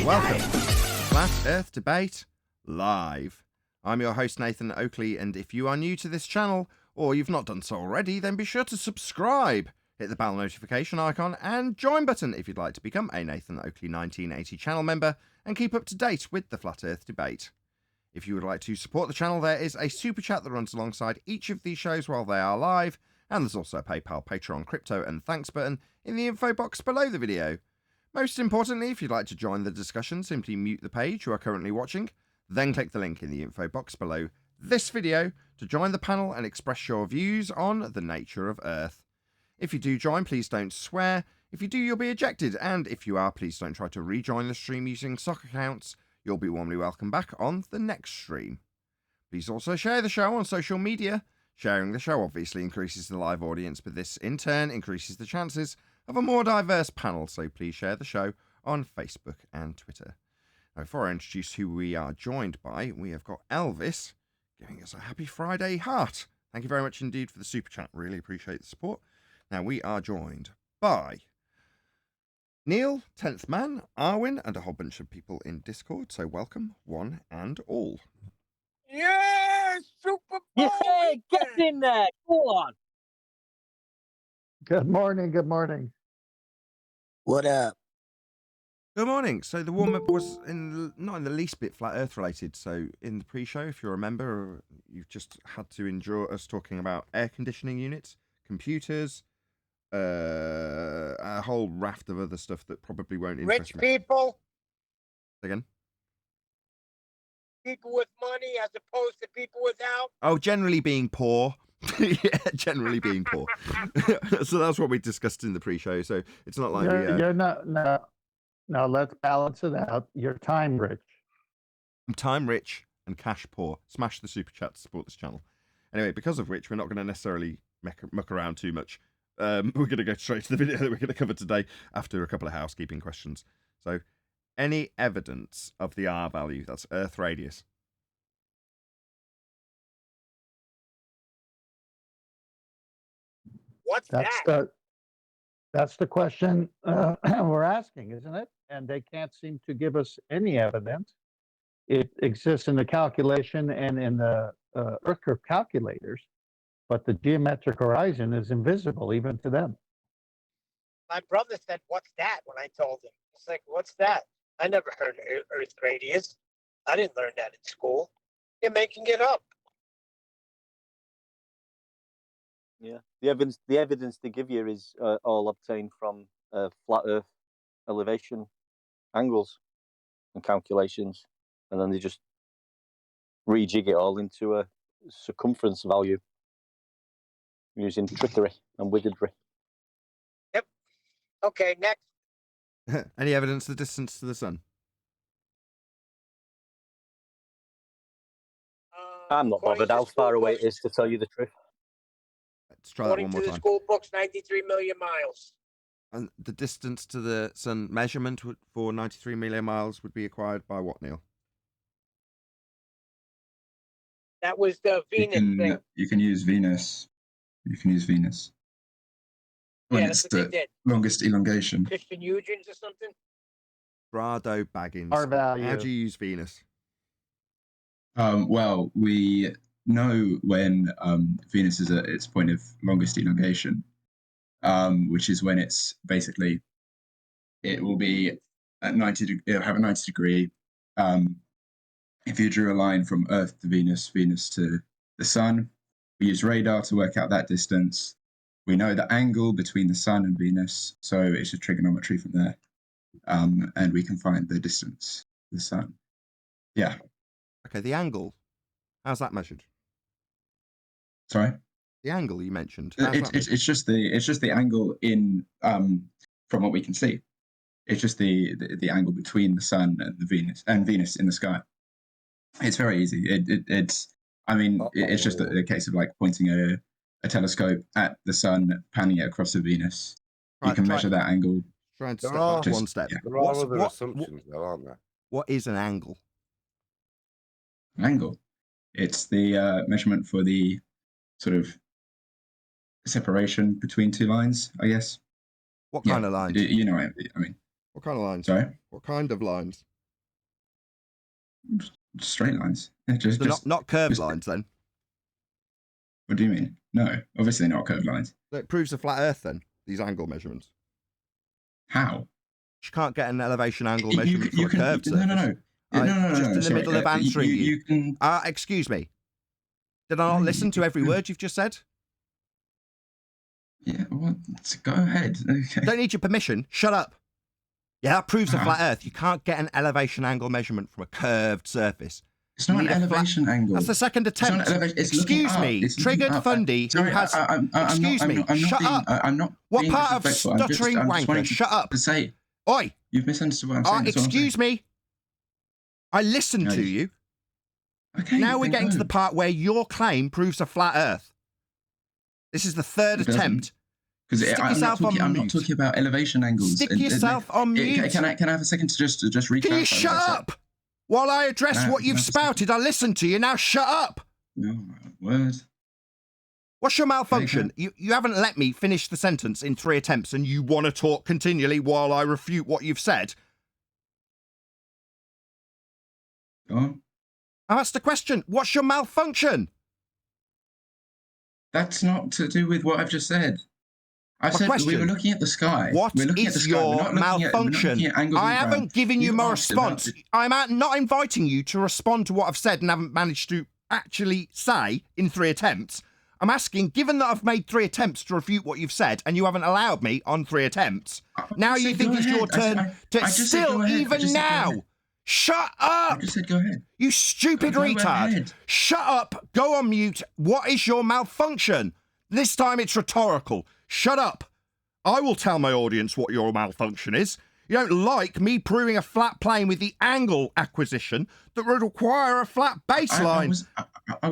Welcome to Flat Earth Debate Live. I'm your host Nathan Oakley, and if you are new to this channel, or you've not done so already, then be sure to subscribe, hit the bell notification icon, and join button if you'd like to become a Nathan Oakley 1980 channel member and keep up to date with the Flat Earth Debate. If you would like to support the channel, there is a super chat that runs alongside each of these shows while they are live, and there's also a PayPal, Patreon, crypto, and thanks button in the info box below the video. Most importantly, if you'd like to join the discussion, simply mute the page you are currently watching, then click the link in the info box below this video to join the panel and express your views on the nature of Earth. If you do join, please don't swear. If you do, you'll be ejected, and if you are, please don't try to rejoin the stream using sock accounts. You'll be warmly welcome back on the next stream. Please also share the show on social media. Sharing the show obviously increases the live audience, but this in turn increases the chances of a more diverse panel, so please share the show on Facebook and Twitter. Now, before I introduce who we are joined by, we have got Elvis giving us a happy Friday heart. Thank you very much indeed for the super chat. Really appreciate the support. Now, we are joined by Neil, 10th Man, Arwin, and a whole bunch of people in Discord. So welcome, one and all. Yeah, Super Bowl. Yeah, get in there. Go on. Good morning. Good morning. What up? Good morning. So the warm-up was not in the least bit flat Earth related. So in the pre-show, if you remember, you've just had to endure us talking about air conditioning units, computers, a whole raft of other stuff that probably won't interest Rich me. people. Again? People with money as opposed to people without. Oh, generally being poor. Yeah, generally being poor. So that's what we discussed in the pre-show. So it's not like you're not. No, let's balance it out. You're time rich. I'm time rich and cash poor. Smash the super chat to support this channel. Anyway, because of which, we're not going to necessarily muck around too much. We're going to go straight to the video that we're going to cover today after a couple of housekeeping questions. So, any evidence of the R value? That's Earth radius. What's That's that? That's the question we're asking, isn't it? And they can't seem to give us any evidence. It exists in the calculation and in the Earth curve calculators, but the geometric horizon is invisible even to them. My brother said, "What's that?" when I told him. It's like, "What's that?" I never heard Earth radius. I didn't learn that in school. You're making it up. Yeah, the evidence they give you is all obtained from flat Earth elevation angles and calculations, and then they just rejig it all into a circumference value using trickery and wizardry. Yep. Okay, next. Any evidence of the distance to the sun? I'm not bothered how far away it is, to tell you the truth. Let's try that According one to more the time. school books, 93 million miles. And the distance to the sun measurement for 93 million miles would be acquired by what, Neil? That was the Venus thing. You can use Venus. You can use Venus. When Yeah, it's that's what they the did. longest elongation. Christian Huygens or something? Brado Baggins. R value. How do you use Venus? Well, we know when Venus is at its point of longest elongation, which is when it's basically, it will be at 90. It'll have a 90 degree. If you drew a line from Earth to Venus, Venus to the Sun, we use radar to work out that distance. We know the angle between the Sun and Venus, so it's a trigonometry from there, and we can find the distance to the Sun. Yeah. Okay, the angle. How's that measured? Sorry. The angle you mentioned. It's just the angle in from what we can see. It's just the angle between the Sun and the Venus in the sky. It's very easy. It's just a case of like pointing a telescope at the Sun, panning it across the Venus. You can measure that angle. Try and step back one step. There are other assumptions, though, aren't there? What is an angle? Angle. It's the measurement for the sort of separation between two lines, I guess. What kind of lines? You know what I mean. What kind of lines? Sorry? What kind of lines? Straight lines. Just not curved lines, then? What do you mean? No, obviously not curved lines. So it proves a flat Earth, then, these angle measurements. How? You can't get an elevation angle measurement for a curved surface. No. Just in the middle of answering you. Can... Excuse me. Did I not listen to every word you've just said? Yeah, well, go ahead. Okay. Don't need your permission. Shut up. Yeah, that proves a flat Earth. You can't get an elevation angle measurement from a curved surface. It's not an elevation angle. That's the second attempt. Excuse me, Triggered Fundy, who has... Excuse me, shut up. I'm not What part of stuttering wanker? Shut up. To say, Oi. You've misunderstood what I'm saying. Excuse me. I listened to you. Okay. Now we're getting to the part where your claim proves a flat Earth. This is the third attempt. Because I'm not talking about elevation angles. Stick yourself on mute. Can I have a second to just recap? Can you shut up? While I address what you've spouted, I listen to you. Now shut up. No, word. What's your malfunction? You haven't let me finish the sentence in 3 attempts, and you want to talk continually while I refute what you've said? Go on. I asked a question. What's your malfunction? That's not to do with what I've just said. I said we were looking at the sky. What is your malfunction? I haven't given you my response. I'm not inviting you to respond to what I've said and haven't managed to actually say in 3 attempts. I'm asking, given that I've made 3 attempts to refute what you've said and you haven't allowed me on 3 attempts, now you think it's your turn to still, even now. Shut up! I just said go ahead. You stupid retard. Shut up. Go on mute. What is your malfunction? This time it's rhetorical. Shut up. I will tell my audience what your malfunction is. You don't like me proving a flat plane with the angle acquisition that would require a flat baseline.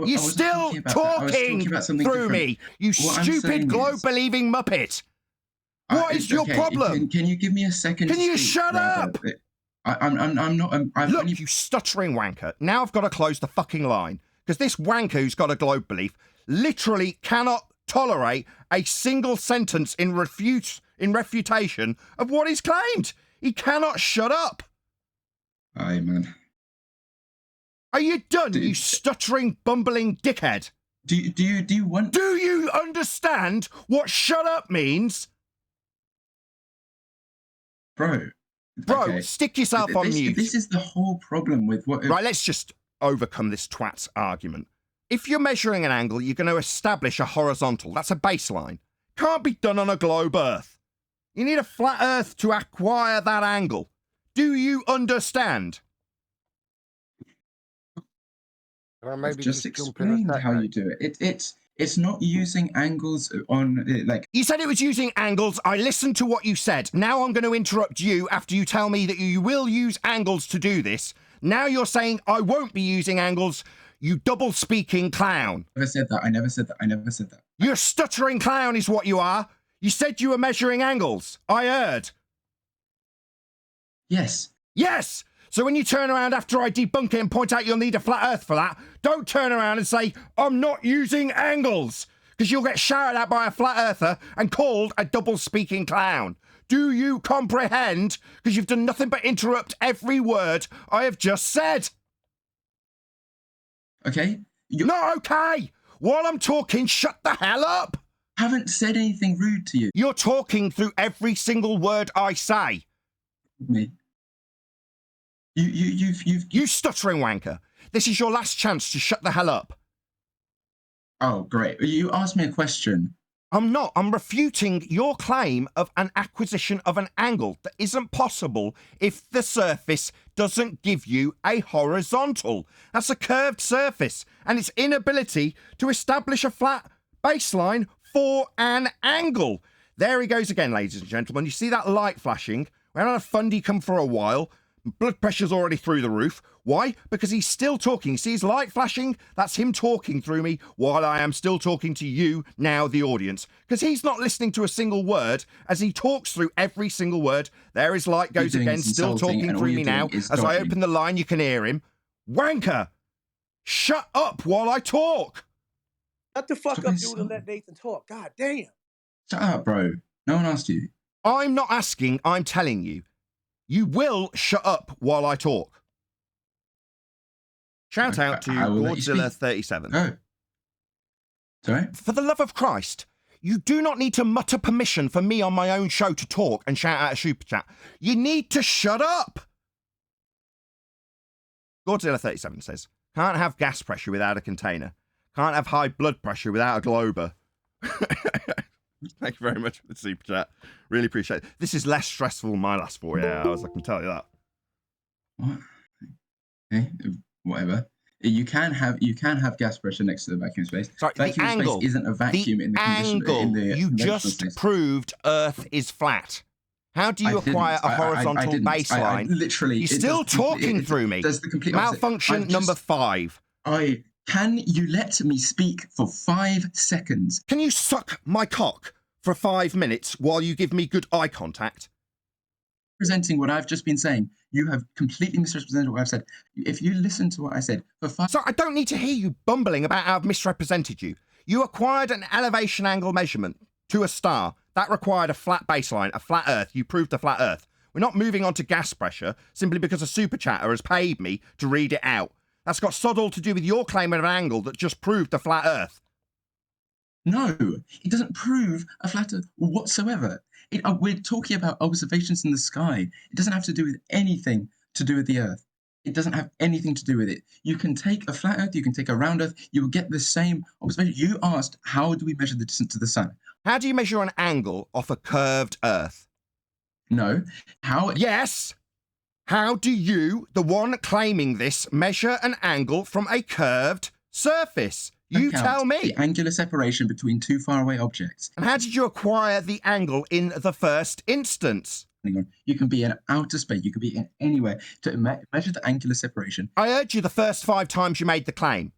You're still talking through me, you stupid globe-believing muppet. What is your problem? Can you give me a second? Can you shut up? I'm not. Look, you stuttering wanker. Now I've got to close the fucking line because this wanker who's got a globe belief literally cannot tolerate a single sentence in refutation of what he's claimed. He cannot shut up. Aye, man. Are you done, you stuttering, bumbling dickhead? Do you want? Do you understand what shut up means? Bro, okay. Stick yourself on mute. This is the whole problem with what... Right, let's just overcome this twat's argument. If you're measuring an angle, you're going to establish a horizontal. That's a baseline. Can't be done on a globe Earth. You need a flat Earth to acquire that angle. Do you understand? Maybe just explain how you do it. It's not using angles on like. You said it was using angles. I listened to what you said. Now I'm going to interrupt you after you tell me that you will use angles to do this. Now you're saying I won't be using angles. You double-speaking clown. I never said that. I never said that. You're a stuttering clown is what you are. You said you were measuring angles. I heard. Yes. Yes! So when you turn around after I debunk it and point out you'll need a flat Earth for that, don't turn around and say, I'm not using angles, because you'll get shouted at by a flat earther and called a double-speaking clown. Do you comprehend? Because you've done nothing but interrupt every word I have just said. Okay. Not okay. While I'm talking, shut the hell up. Haven't said anything rude to you. You're talking through every single word I say. Me. You stuttering wanker. This is your last chance to shut the hell up. Oh, great. You asked me a question. I'm not. I'm refuting your claim of an acquisition of an angle that isn't possible if the surface doesn't give you a horizontal. That's a curved surface, and its inability to establish a flat baseline for an angle. There he goes again, ladies and gentlemen. You see that light flashing? We haven't had a fundy come for a while. Blood pressure's already through the roof. Why? Because he's still talking. See his light flashing? That's him talking through me while I am still talking to you, now the audience. Because he's not listening to a single word as he talks through every single word. There his light goes again, still talking through me now. As I open the line, you can hear him. Wanker! Shut up while I talk! Shut the fuck up, dude, and let Nathan talk. God damn. Shut up, bro. No one asked you. I'm not asking, I'm telling you. You will shut up while I talk. Shout out to Godzilla37. No. Sorry? For the love of Christ, you do not need to mutter permission for me on my own show to talk and shout out a super chat. You need to shut up. Godzilla37 says, can't have gas pressure without a container. Can't have high blood pressure without a glober. Thank you very much for the super chat. Really appreciate it. This is less stressful than my last 48 hours, I can tell you that. What? Okay, whatever. You can have gas pressure next to the vacuum space. Sorry, vacuum the angle space isn't a vacuum in the angle. In the you just space. Proved Earth is flat. How do you acquire a horizontal baseline? Literally, you're still talking through me. Does the complete malfunction number 5. Can you let me speak for 5 seconds? Can you suck my cock for 5 minutes while you give me good eye contact? Presenting what I've just been saying. You have completely misrepresented what I've said. If you listen to what I said for 5... So I don't need to hear you bumbling about how I've misrepresented you. You acquired an elevation angle measurement to a star. That required a flat baseline, a flat Earth. You proved a flat Earth. We're not moving on to gas pressure simply because a super chatter has paid me to read it out. That's got sod all to do with your claim of an angle that just proved a flat Earth. No, it doesn't prove a flat Earth whatsoever. We're talking about observations in the sky. It doesn't have to do with anything to do with the Earth. It doesn't have anything to do with it. You can take a flat Earth, you can take a round Earth, you will get the same observation. You asked, how do we measure the distance to the sun? How do you measure an angle off a curved Earth? No. How? Yes. How do you, the one claiming this, measure an angle from a curved surface? You tell me. The angular separation between two faraway objects. And how did you acquire the angle in the first instance? You can be in outer space. You can be in anywhere to measure the angular separation. I heard you the first 5 times you made the claim.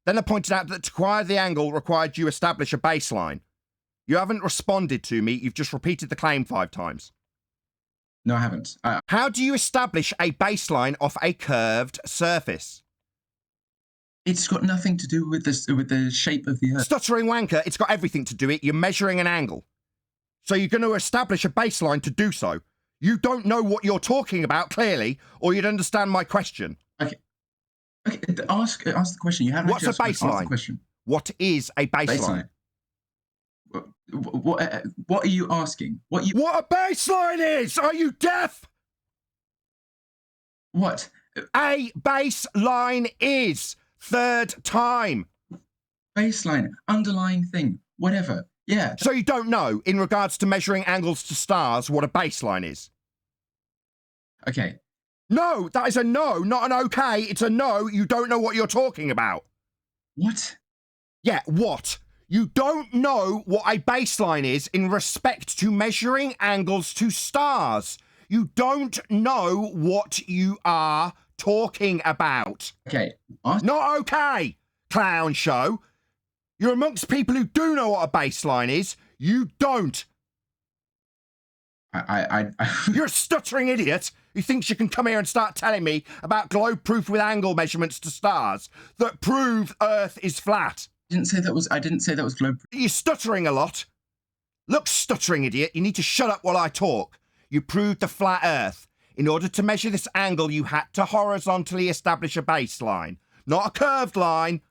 Then I pointed out that to acquire the angle required you establish a baseline. You haven't responded to me. You've just repeated the claim 5 times. No, I haven't. How do you establish a baseline off a curved surface? It's got nothing to do with the shape of the Earth. Stuttering wanker, it's got everything to do with it. You're measuring an angle. So you're going to establish a baseline to do so. You don't know what you're talking about, clearly, or you'd understand my question. Okay, ask the question. You haven't. What's a baseline? Ask the question. What is a baseline? What are you asking? What a baseline is? Are you deaf? What? A baseline is. 3rd time. Baseline, underlying thing, whatever. Yeah. So you don't know, in regards to measuring angles to stars, what a baseline is? Okay. No, that is a no, not an okay. It's a no. You don't know what you're talking about. What? Yeah, what? You don't know what a baseline is in respect to measuring angles to stars. You don't know what you are talking about. Okay. Not okay, clown show. You're amongst people who do know what a baseline is. You don't. You're a stuttering idiot who thinks you can come here and start telling me about globe proof with angle measurements to stars that prove Earth is flat. I didn't say that was globe proof. You're stuttering a lot. Look, stuttering idiot, you need to shut up while I talk. You proved the flat Earth. In order to measure this angle, you had to horizontally establish a baseline, not a curved line.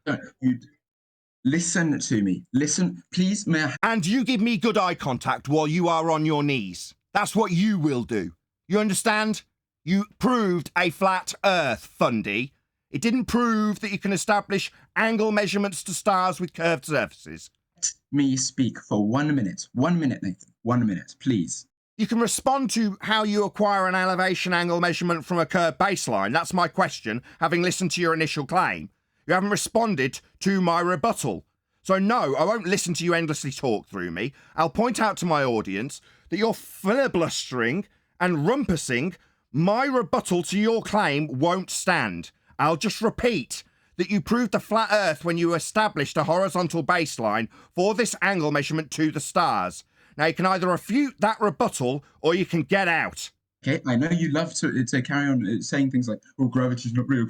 Listen to me. Listen, please, may I... And you give me good eye contact while you are on your knees. That's what you will do. You understand? You proved a flat Earth, Fundy. It didn't prove that you can establish angle measurements to stars with curved surfaces. Let me speak for 1 minute. 1 minute, Nathan. 1 minute, please. You can respond to how you acquire an elevation angle measurement from a curved baseline. That's my question, having listened to your initial claim. You haven't responded to my rebuttal. So no, I won't listen to you endlessly talk through me. I'll point out to my audience that you're filibustering and rumpusing. My rebuttal to your claim won't stand. I'll just repeat that you proved a flat Earth when you established a horizontal baseline for this angle measurement to the stars. Now, you can either refute that rebuttal or you can get out. Okay, I know you love to carry on saying things like, oh, gravity's not real.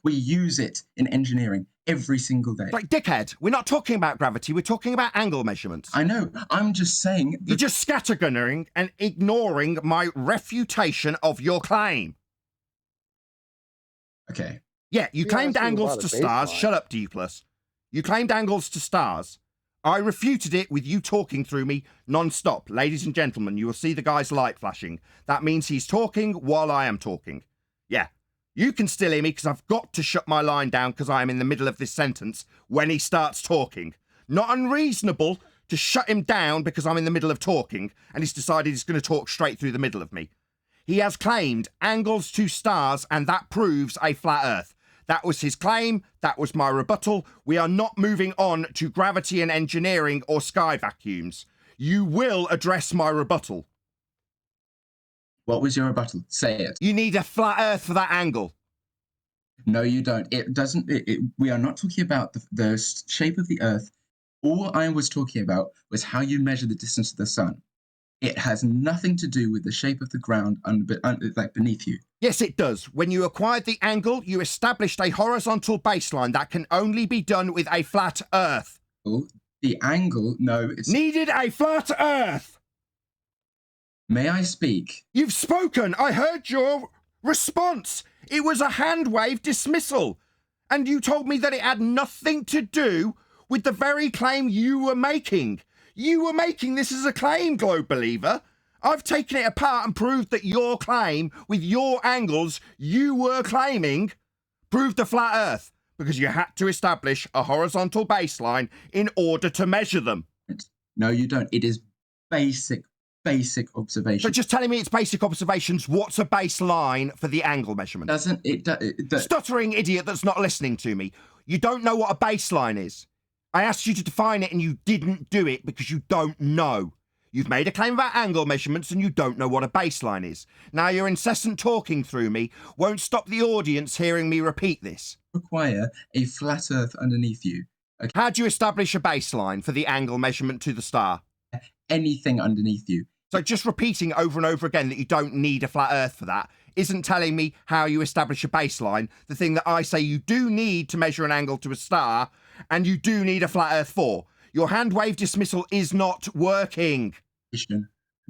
We use it in engineering every single day. Like, dickhead, we're not talking about gravity. We're talking about angle measurements. I know. I'm just saying... You're just scattergunning and ignoring my refutation of your claim. Okay. Yeah, you claimed angles to stars. Shut up, D+. You claimed angles to stars. I refuted it with you talking through me non-stop. Ladies and gentlemen, you will see the guy's light flashing. That means he's talking while I am talking. Yeah, you can still hear me because I've got to shut my line down because I am in the middle of this sentence when he starts talking. Not unreasonable to shut him down because I'm in the middle of talking and he's decided he's going to talk straight through the middle of me. He has claimed angles to stars and that proves a flat Earth. That was his claim. That was my rebuttal. We are not moving on to gravity and engineering or sky vacuums. You will address my rebuttal. What was your rebuttal? Say it. You need a flat Earth for that angle. No, you don't. It doesn't. We are not talking about the shape of the Earth All I was talking about was how you measure the distance to the sun. It has nothing to do with the shape of the ground like beneath you. Yes, it does. When you acquired the angle, you established a horizontal baseline that can only be done with a flat Earth. The angle, no, it's... Needed a flat Earth! May I speak? You've spoken. I heard your response. It was a hand wave dismissal. And you told me that it had nothing to do with the very claim you were making. You were making this as a claim, Globe Believer. I've taken it apart and proved that your claim, with your angles you were claiming, proved a flat Earth, because you had to establish a horizontal baseline in order to measure them. No, you don't. It is basic observation. So just telling me it's basic observations, what's a baseline for the angle measurement? Stuttering idiot that's not listening to me. You don't know what a baseline is. I asked you to define it and you didn't do it because you don't know. You've made a claim about angle measurements and you don't know what a baseline is. Now your incessant talking through me won't stop the audience hearing me repeat this. Require a flat Earth underneath you. Okay. How do you establish a baseline for the angle measurement to the star? Anything underneath you. So just repeating over and over again that you don't need a flat Earth for that isn't telling me how you establish a baseline, the thing that I say you do need to measure an angle to a star and you do need a flat Earth for. Your hand wave dismissal is not working.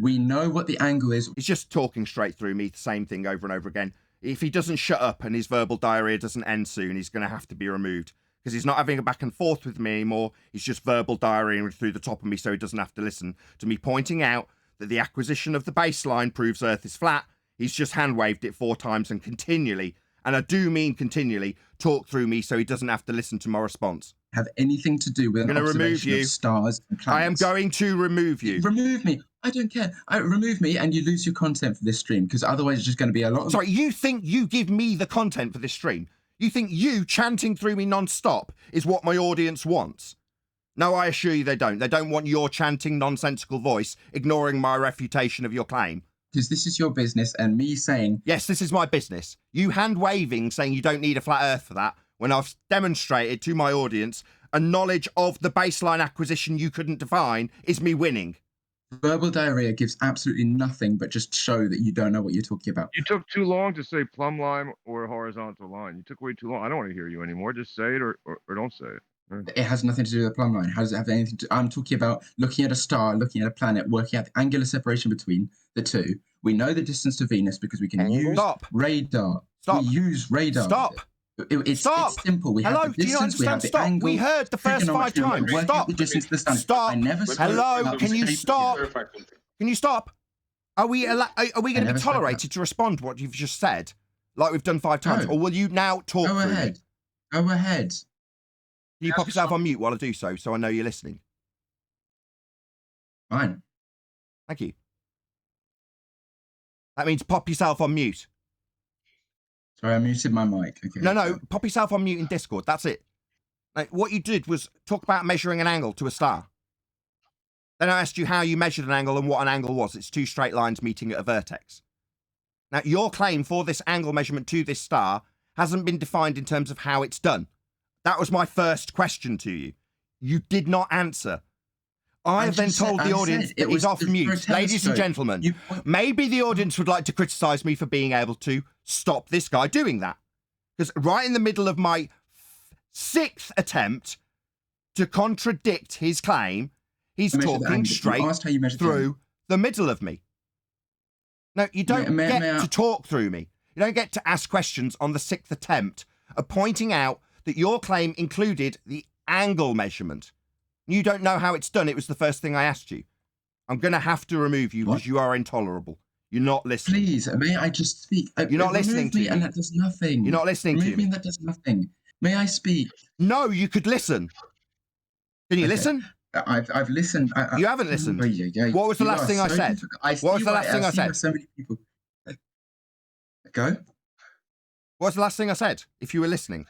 We know what the angle is. He's just talking straight through me, the same thing over and over again. If he doesn't shut up and his verbal diarrhea doesn't end soon, he's going to have to be removed. Because he's not having a back and forth with me anymore. He's just verbal diarrhea through the top of me so he doesn't have to listen to me pointing out that the acquisition of the baseline proves Earth is flat. He's just hand-waved it 4 times and continually, and I do mean continually, talk through me so he doesn't have to listen to my response. Have anything to do with an observation of stars and planets. I am going to remove you. Remove me. I don't care. Remove me and you lose your content for this stream because otherwise it's just going to be a lot of... Sorry, you think you give me the content for this stream? You think you chanting through me non-stop is what my audience wants? No, I assure you they don't. They don't want your chanting nonsensical voice ignoring my refutation of your claim. Because this is your business and me saying... Yes, this is my business. You hand-waving saying you don't need a flat Earth for that when I've demonstrated to my audience a knowledge of the baseline acquisition you couldn't define is me winning. Verbal diarrhea gives absolutely nothing but just show that you don't know what you're talking about. You took too long to say plumb line or horizontal line. You took way too long. I don't want to hear you anymore. Just say it or don't say it. It has nothing to do with the plumb line. How does it have anything to... I'm talking about looking at a star, looking at a planet, working out the angular separation between the two. We know the distance to Venus because we can use radar. Stop. We use radar. Stop. It's simple. We have the distance, we have the stop. angle. We heard the first 5 times. Stop. The distance to the sun. Stop. I never Hello, can you stop? Can you stop? Are we going to be tolerated to respond to what you've just said, like we've done 5 times, or will you now talk? Go ahead. Go ahead. Can you pop yourself on mute while I do so I know you're listening? Fine. Thank you. That means pop yourself on mute. Sorry, I muted my mic. Okay. No, pop yourself on mute in Discord. That's it. Like, what you did was talk about measuring an angle to a star. Then I asked you how you measured an angle and what an angle was. It's 2 straight lines meeting at a vertex. Now, your claim for this angle measurement to this star hasn't been defined in terms of how it's done. That was my first question to you. You did not answer. I have then told the audience that he's off mute. Ladies and gentlemen, maybe the audience would like to criticise me for being able to stop this guy doing that. Because right in the middle of my 6th attempt to contradict his claim, he's talking straight through the middle of me. No, you don't get to talk through me. You don't get to ask questions on the 6th attempt of pointing out that your claim included the angle measurement. You don't know how it's done. It was the first thing I asked you. I'm going to have to remove you because you are intolerable. You're not listening. Please, may I just speak? You're not listening to me. And that does nothing. You're not listening to me. And that does nothing. May I speak? No, you could listen. Can you listen? I've listened. You haven't listened. What was the last thing I said? What was the last thing I said? So many people. Go. What was the last thing I said? If you were listening.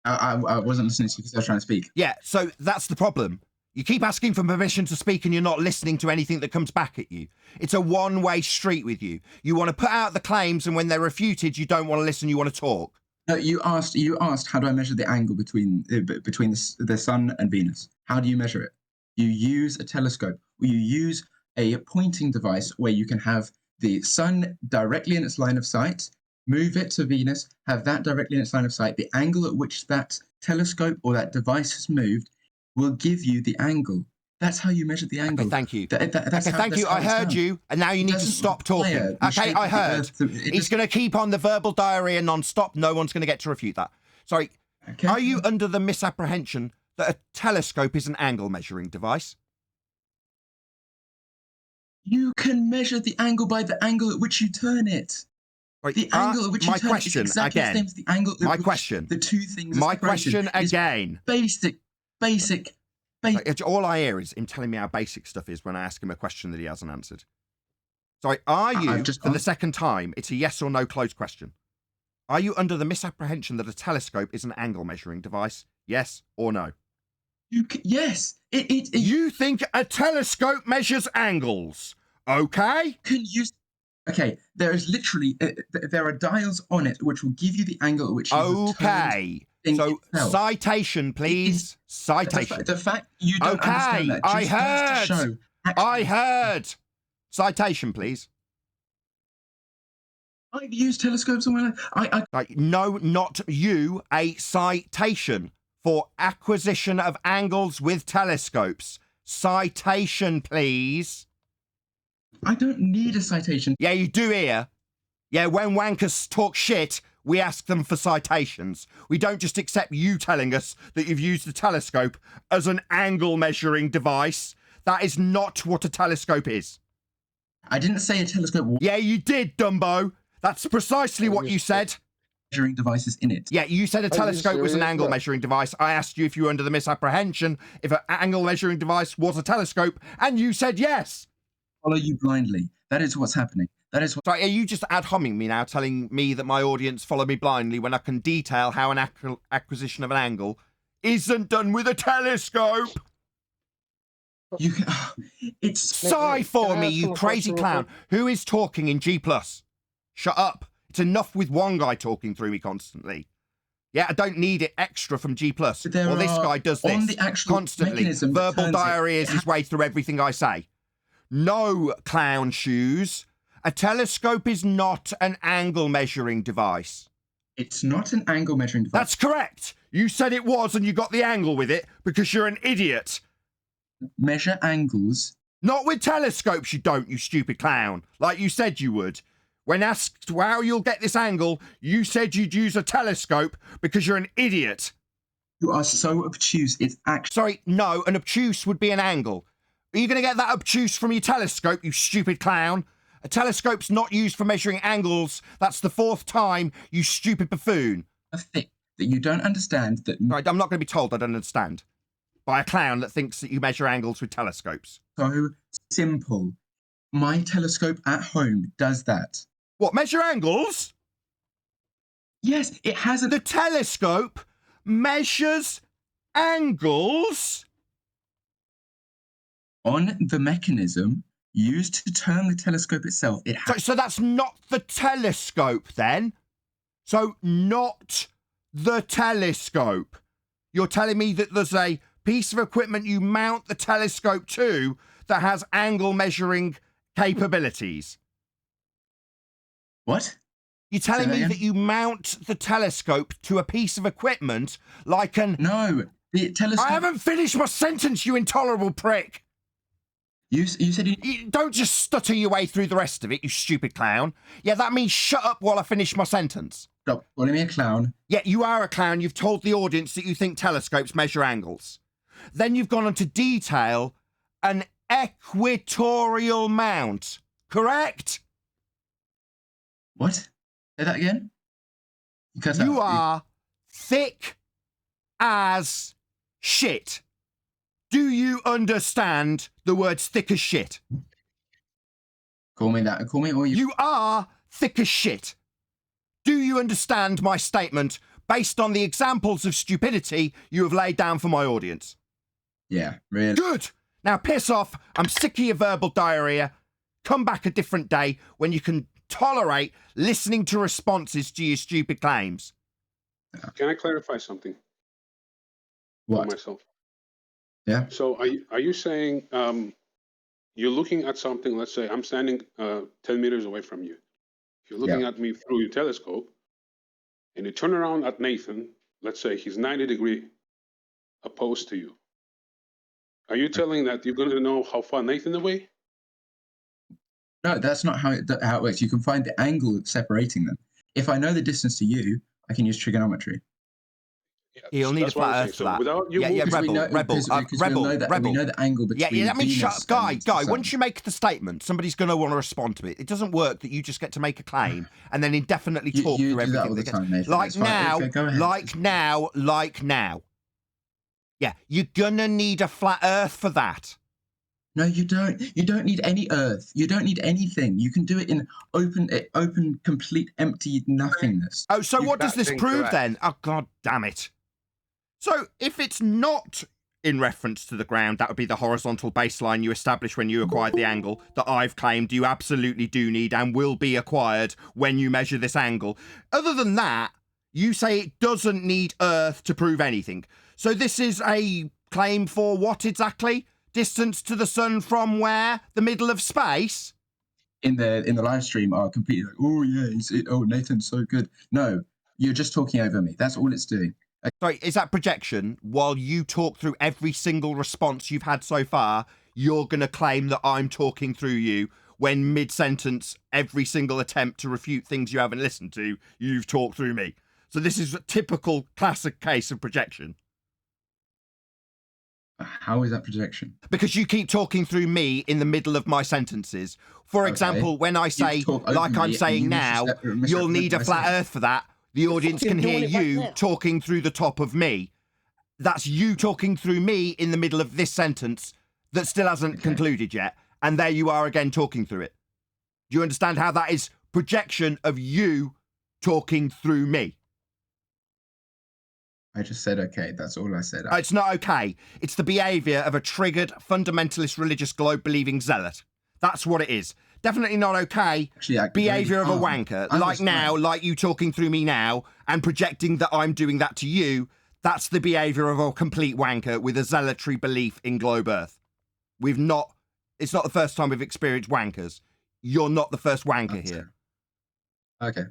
I wasn't listening to you because I was trying to speak. Yeah, so that's the problem. You keep asking for permission to speak and you're not listening to anything that comes back at you. It's a one-way street with you. You want to put out the claims and when they're refuted, you don't want to listen, you want to talk. You asked how do I measure the angle between the sun and Venus? How do you measure it? You use a telescope, or you use a pointing device where you can have the sun directly in its line of sight, move it to Venus, have that directly in its line of sight. The angle at which that telescope or that device has moved will give you the angle. That's how you measure the angle. Okay, thank you. Thank you. I heard you, and now you need to stop talking. Okay, I heard. He's going to keep on the verbal diarrhea non-stop. No one's going to get to refute that. Sorry. Okay. Are you under the misapprehension that a telescope is an angle measuring device? You can measure the angle by the angle at which you turn it. Right. The angle at which you turn it is exactly the same as the angle at which the two things are separated. My question again. Basic. All I hear is him telling me how basic stuff is when I ask him a question that he hasn't answered. Sorry, are you, for the second time, it's a yes or no closed question. Are you under the misapprehension that a telescope is an angle measuring device? Yes or no? Yes. You think a telescope measures angles? Okay. Okay, there is literally, there are dials on it which will give you the angle at which you Okay. So, citation, please. Citation. The fact you don't understand that. I heard. Citation, please. I've used telescopes on my life. No, not you. A citation for acquisition of angles with telescopes. Citation, please. I don't need a citation. Yeah, you do here. Yeah, when wankers talk shit, we ask them for citations. We don't just accept you telling us that you've used a telescope as an angle measuring device. That is not what a telescope is. I didn't say a telescope. Yeah, you did, Dumbo. That's precisely what you said. Measuring devices in it. Yeah, you said a telescope was an angle measuring device. I asked you if you were under the misapprehension if an angle measuring device was a telescope, and you said yes. Follow you blindly. That is what's happening. That is what. Sorry, are you just ad homing me now, telling me that my audience follow me blindly when I can detail how an acquisition of an angle isn't done with a telescope? It's sigh for me, you crazy clown. Who is talking in G+? Shut up. It's enough with one guy talking through me constantly. Yeah, I don't need it extra from G+. Well, this guy does this constantly. Verbal diarrhea is his way through everything I say. No, clown shoes. A telescope is not an angle measuring device. It's not an angle measuring device. That's correct. You said it was and you got the angle with it because you're an idiot. Measure angles. Not with telescopes, you don't, you stupid clown. Like you said you would. When asked how you'll get this angle, you said you'd use a telescope because you're an idiot. You are so obtuse, it's actually... Sorry, no, an obtuse would be an angle. Are you going to get that obtuse from your telescope, you stupid clown? A telescope's not used for measuring angles. That's the fourth time, you stupid buffoon. A thing that you don't understand that... Right, I'm not going to be told I don't understand. By a clown that thinks that you measure angles with telescopes. So simple. My telescope at home does that. What, measure angles? Yes, it hasn't... The telescope measures angles? On the mechanism used to turn the telescope itself, it has... So that's not the telescope, then? So not the telescope. You're telling me that there's a piece of equipment you mount the telescope to that has angle measuring capabilities? What? You're telling me that you mount the telescope to a piece of equipment like an... No, the telescope... I haven't finished my sentence, you intolerable prick! You said you... Don't just stutter your way through the rest of it, you stupid clown. Yeah, that means shut up while I finish my sentence. Stop calling me a clown. Yeah, you are a clown. You've told the audience that you think telescopes measure angles. Then you've gone on to detail an equatorial mount, correct? What? Say that again? You are thick as shit. Do you understand the words thick as shit? Call me that. Call me all you... You are thick as shit. Do you understand my statement based on the examples of stupidity you have laid down for my audience? Yeah, really. Good. Now piss off. I'm sick of your verbal diarrhea. Come back a different day when you can tolerate listening to responses to your stupid claims. Can I clarify something What? for myself? Yeah. So are you saying you're looking at something? Let's say I'm standing 10 meters away from you. You're looking at me through your telescope, and you turn around at Nathan. Let's say he's 90 degrees opposed to you. Are you telling that you're going to know how far Nathan away? No, that's not how it works. You can find the angle separating them. If I know the distance to you, I can use trigonometry. He'll need a flat Earth for that. Without you Rebel. We know the angle between let me Venus shut Guy, and the Sun. once you make the statement, somebody's going to want to respond to it. It doesn't work that you just get to make a claim and then indefinitely talk you through do that everything. all the time, Nathan. Like now, okay, go ahead. like now. Yeah, you're going to need a flat Earth for that. No, you don't. You don't need any Earth. You don't need anything. You can do it in open, complete, empty nothingness. Oh, so what does this prove then? Oh, God damn it. So if it's not in reference to the ground, that would be the horizontal baseline you established when you acquired the angle that I've claimed you absolutely do need and will be acquired when you measure this angle. Other than that, you say it doesn't need Earth to prove anything. So this is a claim for what exactly? Distance to the sun from where? The middle of space? In the live stream are completely like, oh yeah, Nathan's so good. No, you're just talking over me. That's all it's doing. Sorry, is that projection? While you talk through every single response you've had so far, you're going to claim that I'm talking through you when mid-sentence, every single attempt to refute things you haven't listened to, you've talked through me. So this is a typical classic case of projection. How is that projection? Because you keep talking through me in the middle of my sentences. For example, when I say, like I'm saying now, you'll need a flat Earth for that, the audience can hear you talking through the top of me. That's you talking through me in the middle of this sentence that still hasn't concluded yet. And there you are again talking through it. Do you understand how that is projection of you talking through me? I just said okay. That's all I said. It's not okay. It's the behaviour of a triggered, fundamentalist, religious, globe-believing zealot. That's what it is. Definitely not okay. Behaviour of a wanker. Like now, like you talking through me now and projecting that I'm doing that to you. That's the behaviour of a complete wanker with a zealotry belief in globe Earth. It's not the first time we've experienced wankers. You're not the first wanker here. Okay.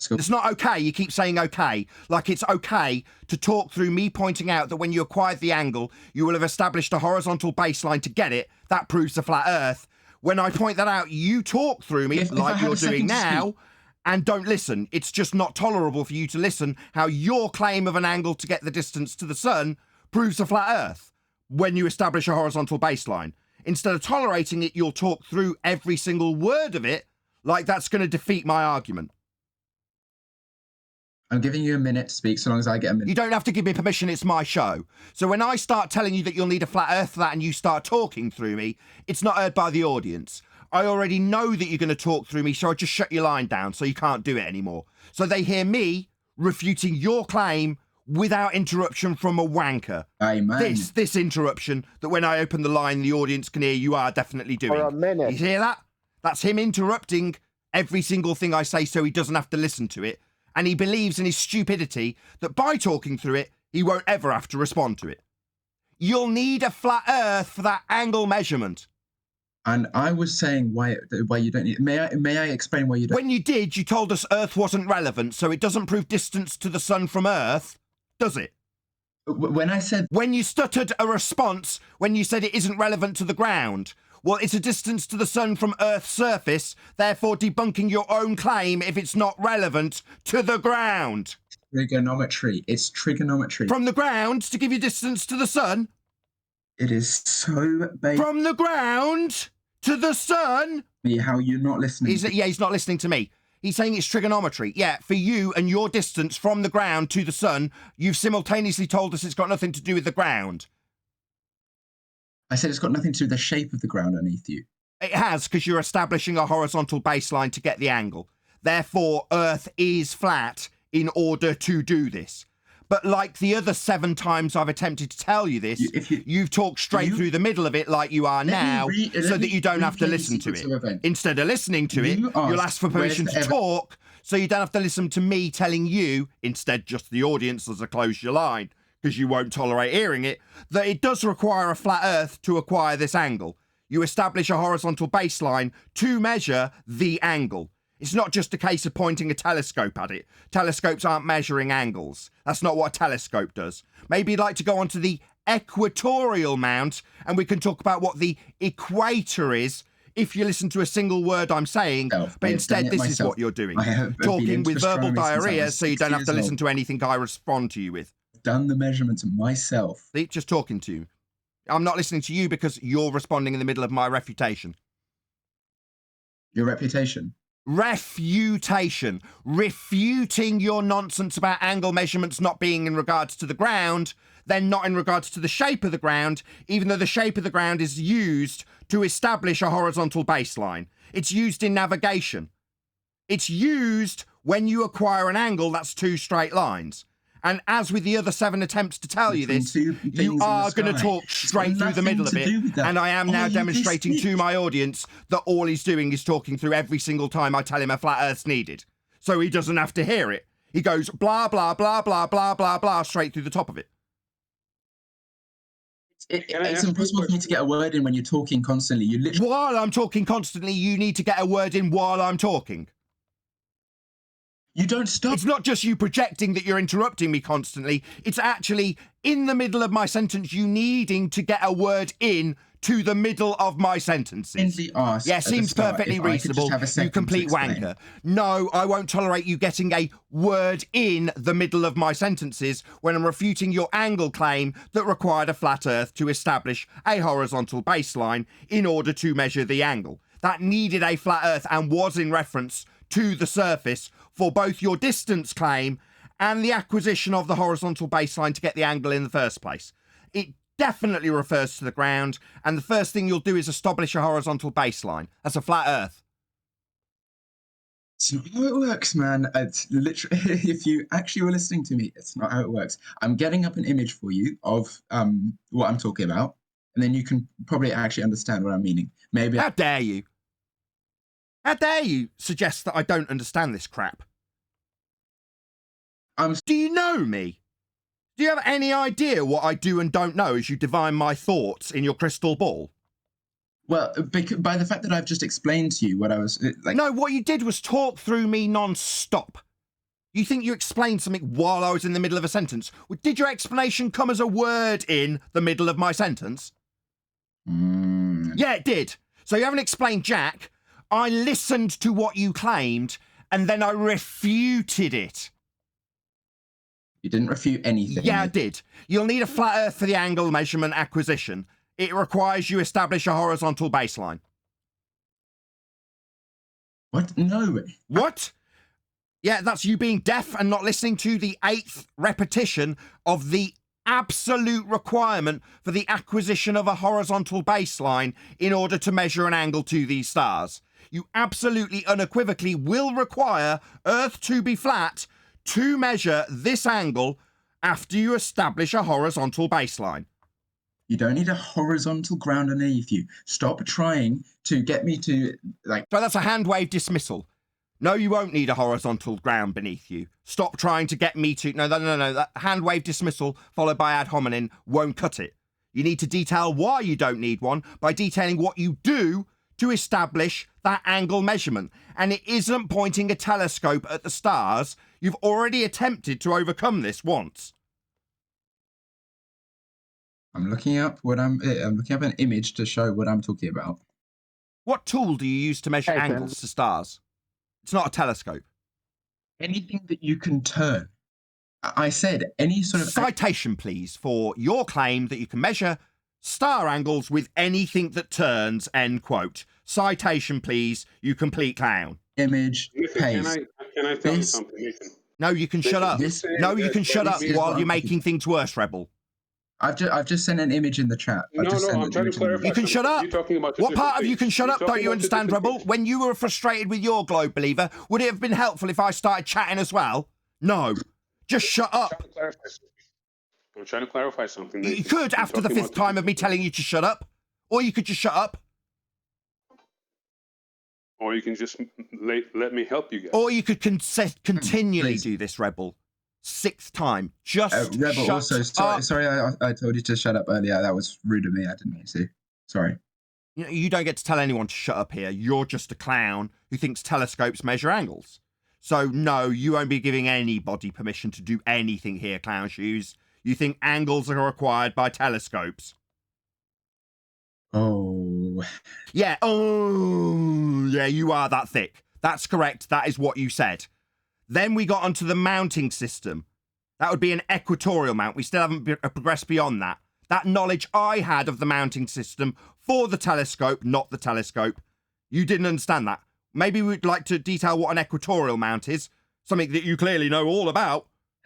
Cool. It's not okay. You keep saying okay. Like it's okay to talk through me pointing out that when you acquired the angle, you will have established a horizontal baseline to get it. That proves the flat Earth. When I point that out, you talk through me like you're doing now and don't listen. It's just not tolerable for you to listen how your claim of an angle to get the distance to the sun proves a flat Earth when you establish a horizontal baseline. Instead of tolerating it, you'll talk through every single word of it like that's going to defeat my argument. I'm giving you a minute to speak so long as I get a minute. You don't have to give me permission, it's my show. So when I start telling you that you'll need a flat Earth for that and you start talking through me, it's not heard by the audience. I already know that you're going to talk through me, so I just shut your line down so you can't do it anymore. So they hear me refuting your claim without interruption from a wanker. Amen. This interruption that when I open the line, the audience can hear you are definitely doing. For a minute. You hear that? That's him interrupting every single thing I say so he doesn't have to listen to it. And he believes in his stupidity that by talking through it, he won't ever have to respond to it. You'll need a flat Earth for that angle measurement. And I was saying why you don't need. May I explain why you don't? When you did, you told us Earth wasn't relevant, so it doesn't prove distance to the sun from Earth, does it? When I said... When you stuttered a response when you said it isn't relevant to the ground. Well, it's a distance to the sun from Earth's surface, therefore debunking your own claim if it's not relevant to the ground. Trigonometry. It's trigonometry. From the ground to give you distance to the sun? It is so basic. From the ground to the sun? How you're not listening. He's not listening to me. He's saying it's trigonometry. Yeah, for you and your distance from the ground to the sun, you've simultaneously told us it's got nothing to do with the ground. I said it's got nothing to do with the shape of the ground underneath you. It has, because you're establishing a horizontal baseline to get the angle. Therefore, Earth is flat in order to do this. But like the other 7 times I've attempted to tell you this, you've talked straight through the middle of it like you are now, so that you don't have to listen to it. Instead of listening to it, you'll ask for permission to talk so you don't have to listen to me telling you, instead just the audience as a close your line, because you won't tolerate hearing it, that it does require a flat earth to acquire this angle. You establish a horizontal baseline to measure the angle. It's not just a case of pointing a telescope at it. Telescopes aren't measuring angles. That's not what a telescope does. Maybe you'd like to go onto the equatorial mount and we can talk about what the equator is if you listen to a single word I'm saying, but instead this is what you're doing. Talking with verbal diarrhea so you don't have to listen to anything I respond to you with. Done the measurements myself. See, just talking to you. I'm not listening to you because you're responding in the middle of my refutation. Your reputation? Refutation. Refuting your nonsense about angle measurements not being in regards to the ground, then not in regards to the shape of the ground, even though the shape of the ground is used to establish a horizontal baseline. It's used in navigation. It's used when you acquire an angle that's two straight lines. And as with the other 7 attempts to tell you this, you are going to talk straight through the middle of it. And I am now demonstrating to my audience that all he's doing is talking through every single time I tell him a flat earth's needed. So he doesn't have to hear it. He goes blah, blah, blah, blah, blah, blah, blah, straight through the top of it. It's impossible for me to get a word in when you're talking constantly. You literally... While I'm talking constantly, you need to get a word in while I'm talking. You don't stop. It's not just you projecting that you're interrupting me constantly. It's actually in the middle of my sentence, you needing to get a word in to the middle of my sentences. Yeah, seems perfectly reasonable. You complete wanker. No, I won't tolerate you getting a word in the middle of my sentences when I'm refuting your angle claim that required a flat earth to establish a horizontal baseline in order to measure the angle. That needed a flat earth and was in reference to the surface for both your distance claim and the acquisition of the horizontal baseline to get the angle in the first place. It definitely refers to the ground, and the first thing you'll do is establish a horizontal baseline. That's a flat earth. It's not how it works, man. It's literally, if you actually were listening to me, it's not how it works. I'm getting up an image for you of what I'm talking about, and then you can probably actually understand what I'm meaning. Maybe. How dare you? How dare you suggest that I don't understand this crap? Do you know me? Do you have any idea what I do and don't know as you divine my thoughts in your crystal ball? Well, by the fact that I've just explained to you what I was like. No, what you did was talk through me non-stop. You think you explained something while I was in the middle of a sentence? Did your explanation come as a word in the middle of my sentence? Yeah, it did. So you haven't explained jack. I listened to what you claimed, and then I refuted it. You didn't refute anything. Yeah, I did. You'll need a flat earth for the angle measurement acquisition. It requires you establish a horizontal baseline. What? No. What? Yeah, that's you being deaf and not listening to the 8th repetition of the absolute requirement for the acquisition of a horizontal baseline in order to measure an angle to these stars. You absolutely unequivocally will require Earth to be flat to measure this angle after you establish a horizontal baseline. You don't need a horizontal ground underneath you. Stop trying to get me to, like... So that's a hand wave dismissal. No, you won't need a horizontal ground beneath you. Stop trying to get me to... No. That hand wave dismissal followed by ad hominem won't cut it. You need to detail why you don't need one by detailing what you do to establish that angle measurement. And it isn't pointing a telescope at the stars. You've already attempted to overcome this once. I'm looking up an image to show what I'm talking about. What tool do you use to measure angles to stars? It's not a telescope. Anything that you can turn. I said any sort of... Citation, please, for your claim that you can measure star angles with anything that turns, end quote. Citation, please, you complete clown. Image, paste. Can I tell you something, Nathan? No, you can shut up. No, you can shut up while you're making things worse, Rebel. I've just sent an image in the chat. I'm trying to clarify. You can shut up. What part of you can shut up? Don't you understand, Rebel? When you were frustrated with your globe believer, would it have been helpful if I started chatting as well? No. Just shut up. I'm trying to clarify something. You could after the 5th time of me telling you to shut up. Or you could just shut up. or you can just let me help you guys. Or you could continually do this, Rebel. 6th time. Just Rebel, shut also, up. sorry, I told you to shut up earlier. That was rude of me. I didn't mean to. Sorry. You don't get to tell anyone to shut up here. You're just a clown who thinks telescopes measure angles. So, no, you won't be giving anybody permission to do anything here, Clown Shoes. You think angles are required by telescopes. Oh. Yeah, oh, yeah, you are that thick. That's correct. That is what you said. Then we got onto the mounting system. That would be an equatorial mount. We still haven't progressed beyond that. That knowledge I had of the mounting system for the telescope, not the telescope. You didn't understand that. Maybe we'd like to detail what an equatorial mount is, something that you clearly know all about.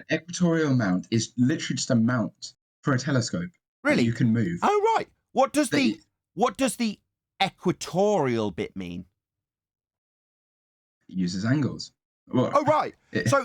An equatorial mount is literally just a mount for a telescope. Really? You can move. Oh, right. What does the equatorial bit mean? It uses angles. Well, oh, right.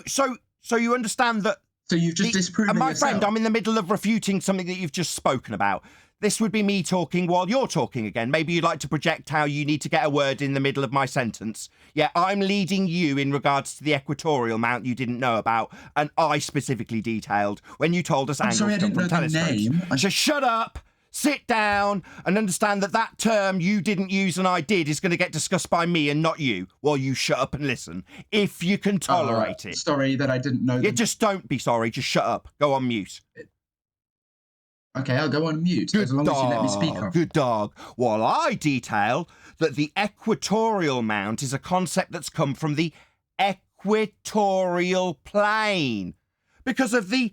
So you understand that. So you've just disproven my yourself. friend, I'm in the middle of refuting something that you've just spoken about. This would be me talking while you're talking again. Maybe you'd like to project how you need to get a word in the middle of my sentence. Yeah, I'm leading you in regards to the equatorial mount you didn't know about, and I specifically detailed when you told us angles come from telescopes. Just shut up, sit down, and understand that that term you didn't use and I did is going to get discussed by me and not you, while you shut up and listen, if you can tolerate it. Sorry that I didn't know. Yeah, just don't be sorry. Just shut up. Go on mute. Okay, I'll go on mute as long as you let me speak on. Good dog. While I detail that the equatorial mount is a concept that's come from the equatorial plane because of the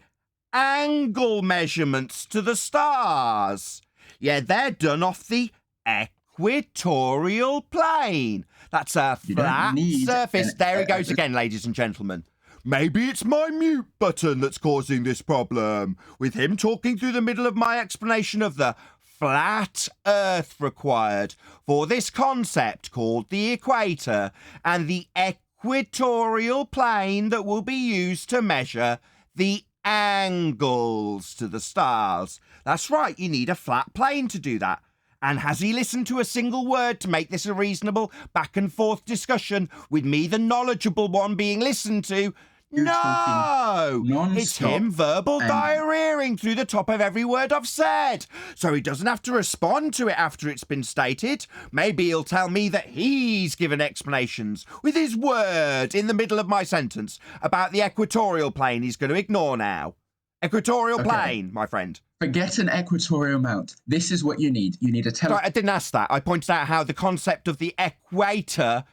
angle measurements to the stars. Yeah, they're done off the equatorial plane. That's a flat surface. There he goes again, ladies and gentlemen. Maybe it's my mute button that's causing this problem, with him talking through the middle of my explanation of the flat Earth required for this concept called the equator and the equatorial plane that will be used to measure the angles to the stars. That's right, you need a flat plane to do that. And has he listened to a single word to make this a reasonable back and forth discussion with me, the knowledgeable one, being listened to? No! It's him verbal diarrheaing through the top of every word I've said. So he doesn't have to respond to it after it's been stated. Maybe he'll tell me that he's given explanations with his word in the middle of my sentence about the equatorial plane he's going to ignore now. Equatorial plane, my friend. Forget an equatorial mount. This is what you need. You need a Sorry, I didn't ask that. I pointed out how the concept of the equator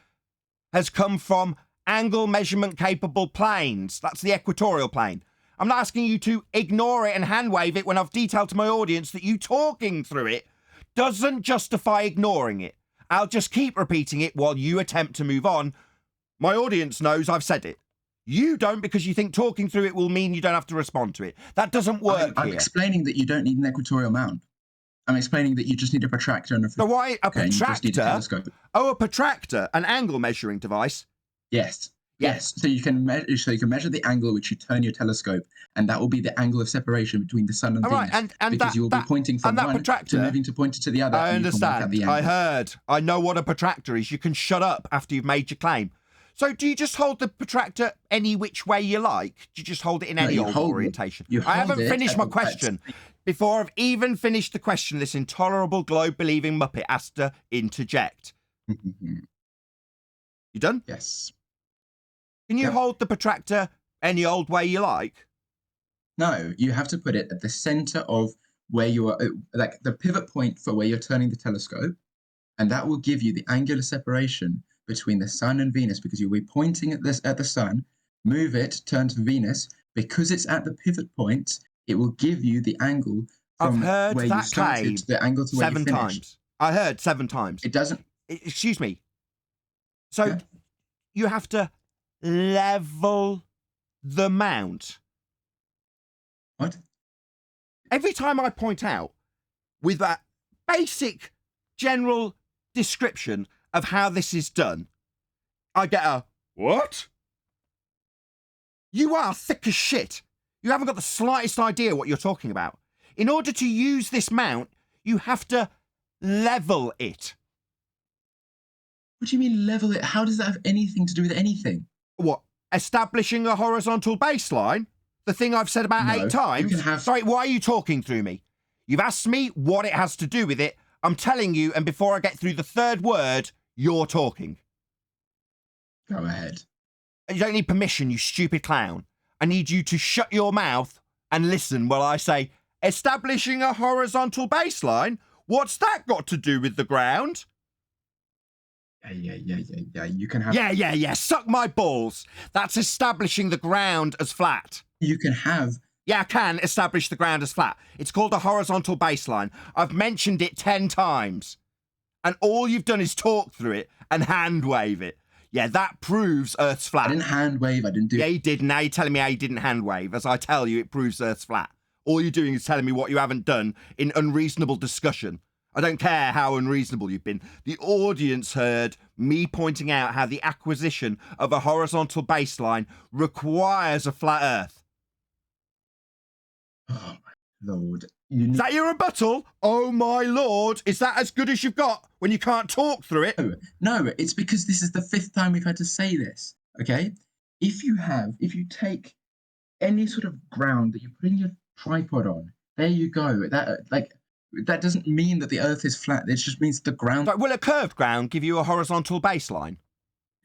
has come from angle measurement capable planes. That's the equatorial plane. I'm not asking you to ignore it and hand wave it when I've detailed to my audience that you talking through it doesn't justify ignoring it. I'll just keep repeating it while you attempt to move on. My audience knows I've said it. You don't, because you think talking through it will mean you don't have to respond to it. That doesn't work I'm explaining that you don't need an equatorial mount. I'm explaining that you just need a protractor and a... So why a protractor? You just need a telescope. Oh, a protractor, an angle measuring device. Yes. Yes. So you can measure the angle which you turn your telescope, and that will be the angle of separation between the sun and Venus. And because you will be pointing from one to moving to pointer to the other. I understand. I heard. I know what a protractor is. You can shut up after you've made your claim. So do you just hold the protractor any which way you like? Do you just hold it in any old orientation? I haven't finished my question. Before I've even finished the question, this intolerable globe-believing muppet has to interject. You done? Yes. Can you hold the protractor any old way you like? No, you have to put it at the center of where you are, like the pivot point for where you're turning the telescope, and that will give you the angular separation between the sun and Venus, because you'll be pointing at the sun, move it, turn to Venus. Because it's at the pivot point, it will give you the angle from where you started to the angle to where you finished. 7 times. I heard 7 times. It doesn't. Excuse me. So you have to level the mount. What? Every time I point out with that basic general description of how this is done, I get a, what? You are thick as shit. You haven't got the slightest idea what you're talking about. In order to use this mount, you have to level it. What do you mean level it? How does that have anything to do with anything? What? Establishing a horizontal baseline? The thing I've said about 8 times? You can have... Sorry, why are you talking through me? You've asked me what it has to do with it. I'm telling you, and before I get through the third word, you're talking. Go ahead. You don't need permission, you stupid clown. I need you to shut your mouth and listen while I say, establishing a horizontal baseline? What's that got to do with the ground? Yeah. You can have... Yeah. Suck my balls. That's establishing the ground as flat. You can have... Yeah, I can establish the ground as flat. It's called a horizontal baseline. I've mentioned it 10 times. And all you've done is talk through it and hand wave it. Yeah, that proves Earth's flat. I didn't hand wave. I didn't do... Yeah, you did. Now you're telling me how you didn't hand wave. As I tell you, it proves Earth's flat. All you're doing is telling me what you haven't done in unreasonable discussion. I don't care how unreasonable you've been. The audience heard me pointing out how the acquisition of a horizontal baseline requires a flat Earth. Oh, my Lord. Is that your rebuttal? Oh, my Lord. Is that as good as you've got when you can't talk through it? No, it's because this is the 5th time we've had to say this, okay? If you take any sort of ground that you put in your tripod on, there you go. That doesn't mean that the Earth is flat. It just means the ground... So will a curved ground give you a horizontal baseline?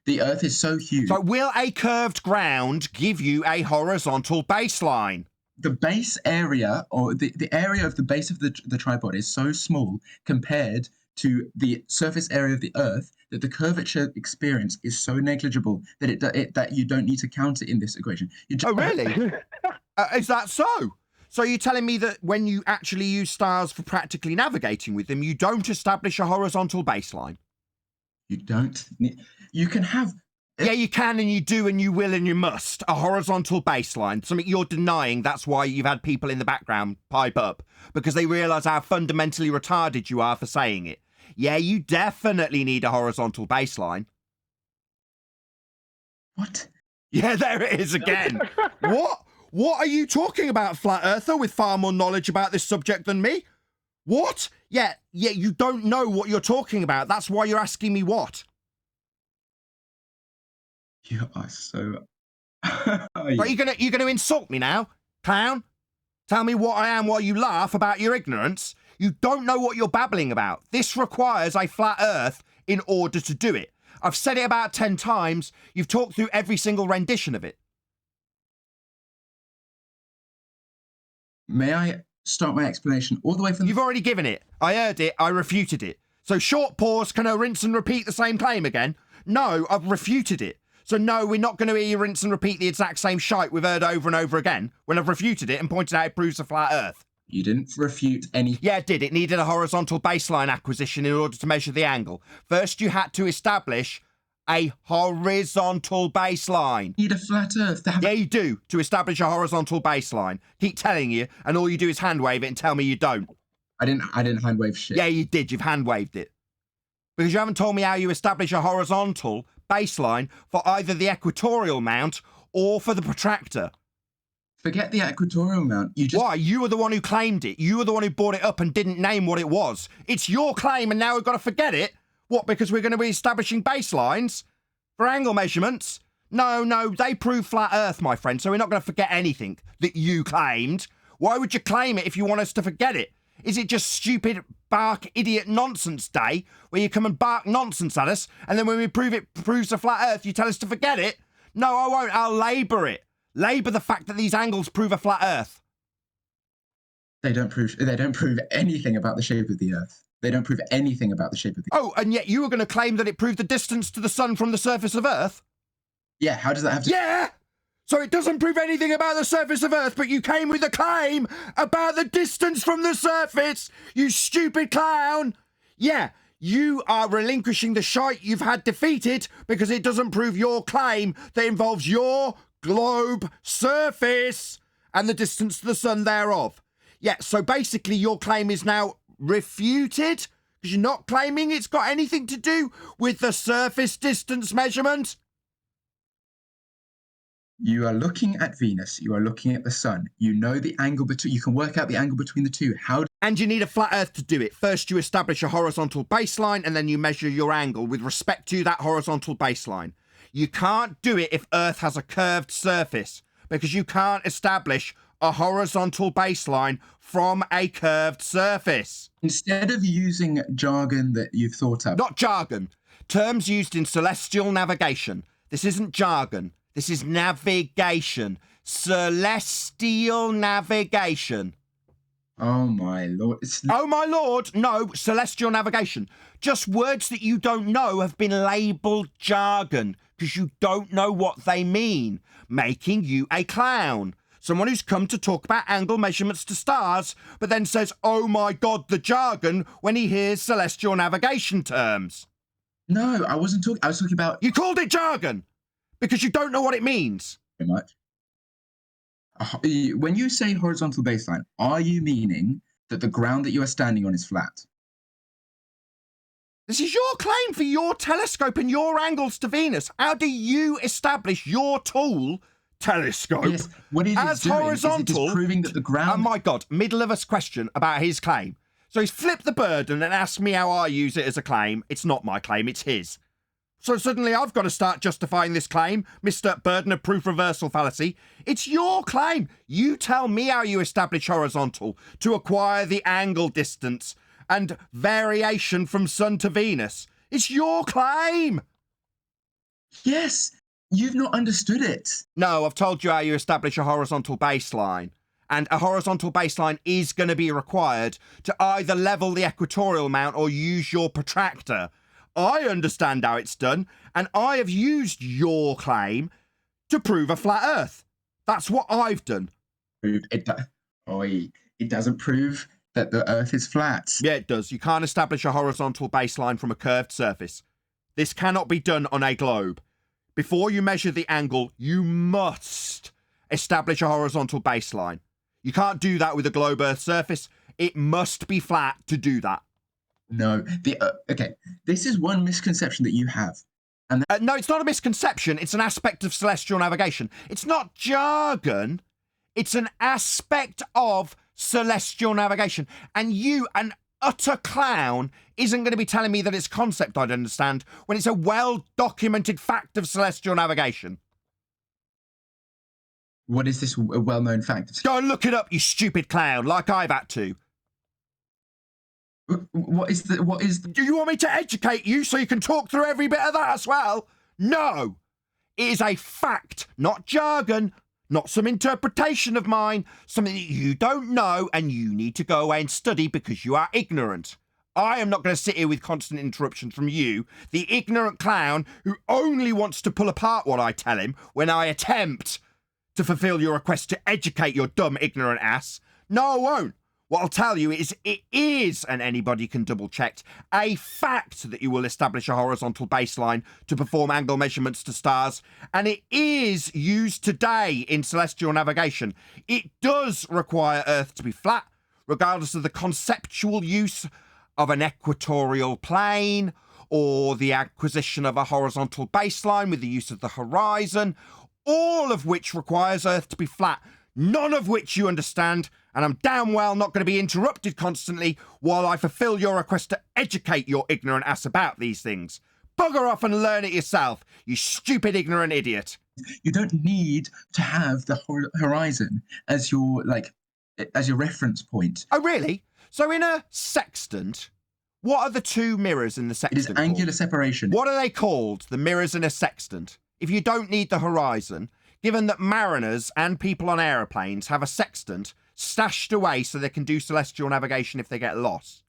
The Earth is so huge. So will a curved ground give you a horizontal baseline? The base area, or the area of the base of the tripod is so small compared to the surface area of the Earth that the curvature experience is so negligible that that you don't need to count it in this equation. Oh, really? Is that so? So you're telling me that when you actually use stars for practically navigating with them, you don't establish a horizontal baseline? You don't. You can have... Yeah, you can and you do and you will and you must. A horizontal baseline. Something you're denying. That's why you've had people in the background pipe up. Because they realise how fundamentally retarded you are for saying it. Yeah, you definitely need a horizontal baseline. What? Yeah, there it is again. What? What are you talking about, Flat Earther, with far more knowledge about this subject than me? What? Yeah, you don't know what you're talking about. That's why you're asking me what. You are so... Right, you're gonna insult me now, clown? Tell me what I am while you laugh about your ignorance? You don't know what you're babbling about. This requires a flat Earth in order to do it. I've said it about 10 times. You've talked through every single rendition of it. May I start my explanation all the way from... You've already given it. I heard it. I refuted it. So short pause, can I rinse and repeat the same claim again? No, I've refuted it. So no, we're not going to hear you rinse and repeat the exact same shite we've heard over and over again when I've refuted it and pointed out it proves a flat Earth. You didn't refute any... Yeah, it did. It needed a horizontal baseline acquisition in order to measure the angle. First, you had to establish a horizontal baseline. You need a flat Earth to have... Yeah, you do, to establish a horizontal baseline. Keep telling you, and all you do is hand wave it and tell me you don't. I didn't hand wave shit. Yeah, you did. You've hand waved it. Because you haven't told me how you establish a horizontal baseline for either the equatorial mount or for the protractor. Forget the equatorial mount. Why? You were the one who claimed it. You were the one who brought it up and didn't name what it was. It's your claim and now we've got to forget it? What, because we're going to be establishing baselines for angle measurements? No, they prove flat Earth, my friend, so we're not going to forget anything that you claimed. Why would you claim it if you want us to forget it? Is it just stupid, bark, idiot nonsense day where you come and bark nonsense at us and then when we prove it proves a flat Earth, you tell us to forget it? No, I won't. I'll labour it. Labour the fact that these angles prove a flat Earth. They don't prove anything about the shape of the Earth. They don't prove anything about the shape of the Earth. Oh, and yet you were going to claim that it proved the distance to the sun from the surface of Earth? Yeah, how does that have to... Yeah! So it doesn't prove anything about the surface of Earth, but you came with a claim about the distance from the surface, you stupid clown! Yeah, you are relinquishing the shite you've had defeated because it doesn't prove your claim that involves your globe surface and the distance to the sun thereof. Yeah, so basically your claim is now refuted because you're not claiming it's got anything to do with the surface distance measurement. You are looking at Venus. You are looking at the sun. You know the angle between... You can work out the angle between the two. How And you need a flat Earth to do it. First, you establish a horizontal baseline, and then you measure your angle with respect to that horizontal baseline. You can't do it if Earth has a curved surface, because you can't establish a horizontal baseline from a curved surface. Instead of using jargon that you've thought up. Not jargon. Terms used in celestial navigation. This isn't jargon. This is navigation. Celestial navigation. Oh my lord. Oh my lord, no, celestial navigation. Just words that you don't know have been labelled jargon because you don't know what they mean, making you a clown. Someone who's come to talk about angle measurements to stars, but then says, oh my god, the jargon, when he hears celestial navigation terms. No, I wasn't talking, I was talking about... You called it jargon because you don't know what it means. Very much. When you say horizontal baseline, are you meaning that the ground that you are standing on is flat? This is your claim for your telescope and your angles to Venus. How do you establish your tool, telescope, yes, what it as is doing horizontal? Is proving that the ground... Oh my God, middle of us question about his claim. So he's flipped the burden and asked me how I use it as a claim. It's not my claim, it's his. So suddenly I've got to start justifying this claim, Mr. Burden of Proof Reversal Fallacy. It's your claim. You tell me how you establish horizontal to acquire the angle distance and variation from Sun to Venus. It's your claim. Yes, you've not understood it. No, I've told you how you establish a horizontal baseline. And a horizontal baseline is going to be required to either level the equatorial mount or use your protractor. I understand how it's done, and I have used your claim to prove a flat Earth. That's what I've done. It doesn't prove that the Earth is flat. Yeah, it does. You can't establish a horizontal baseline from a curved surface. This cannot be done on a globe. Before you measure the angle, you must establish a horizontal baseline. You can't do that with a globe Earth surface. It must be flat to do that. No, okay. This is one misconception that you have. And no, it's not a misconception. It's an aspect of celestial navigation. It's not jargon. It's an aspect of celestial navigation. And you, an utter clown, isn't going to be telling me that it's a concept I'd understand when it's a well-documented fact of celestial navigation. What is this well-known fact? Go and look it up, you stupid clown, like I've had to. What is the... Do you want me to educate you so you can talk through every bit of that as well? No! It is a fact, not jargon, not some interpretation of mine, something that you don't know and you need to go away and study because you are ignorant. I am not going to sit here with constant interruptions from you, the ignorant clown who only wants to pull apart what I tell him when I attempt to fulfill your request to educate your dumb, ignorant ass. No, I won't. What I'll tell you is it is, and anybody can double-check, a fact that you will establish a horizontal baseline to perform angle measurements to stars, and it is used today in celestial navigation. It does require Earth to be flat, regardless of the conceptual use of an equatorial plane or the acquisition of a horizontal baseline with the use of the horizon, all of which requires Earth to be flat, none of which you understand, and I'm damn well not going to be interrupted constantly while I fulfill your request to educate your ignorant ass about these things. Bugger off and learn it yourself, you stupid ignorant idiot. You don't need to have the horizon as your, as your reference point. Oh, really? So in a sextant, what are the two mirrors in the sextant It is angular called? separation. What are they called, the mirrors in a sextant? If you don't need the horizon, given that mariners and people on aeroplanes have a sextant stashed away so they can do celestial navigation if they get lost,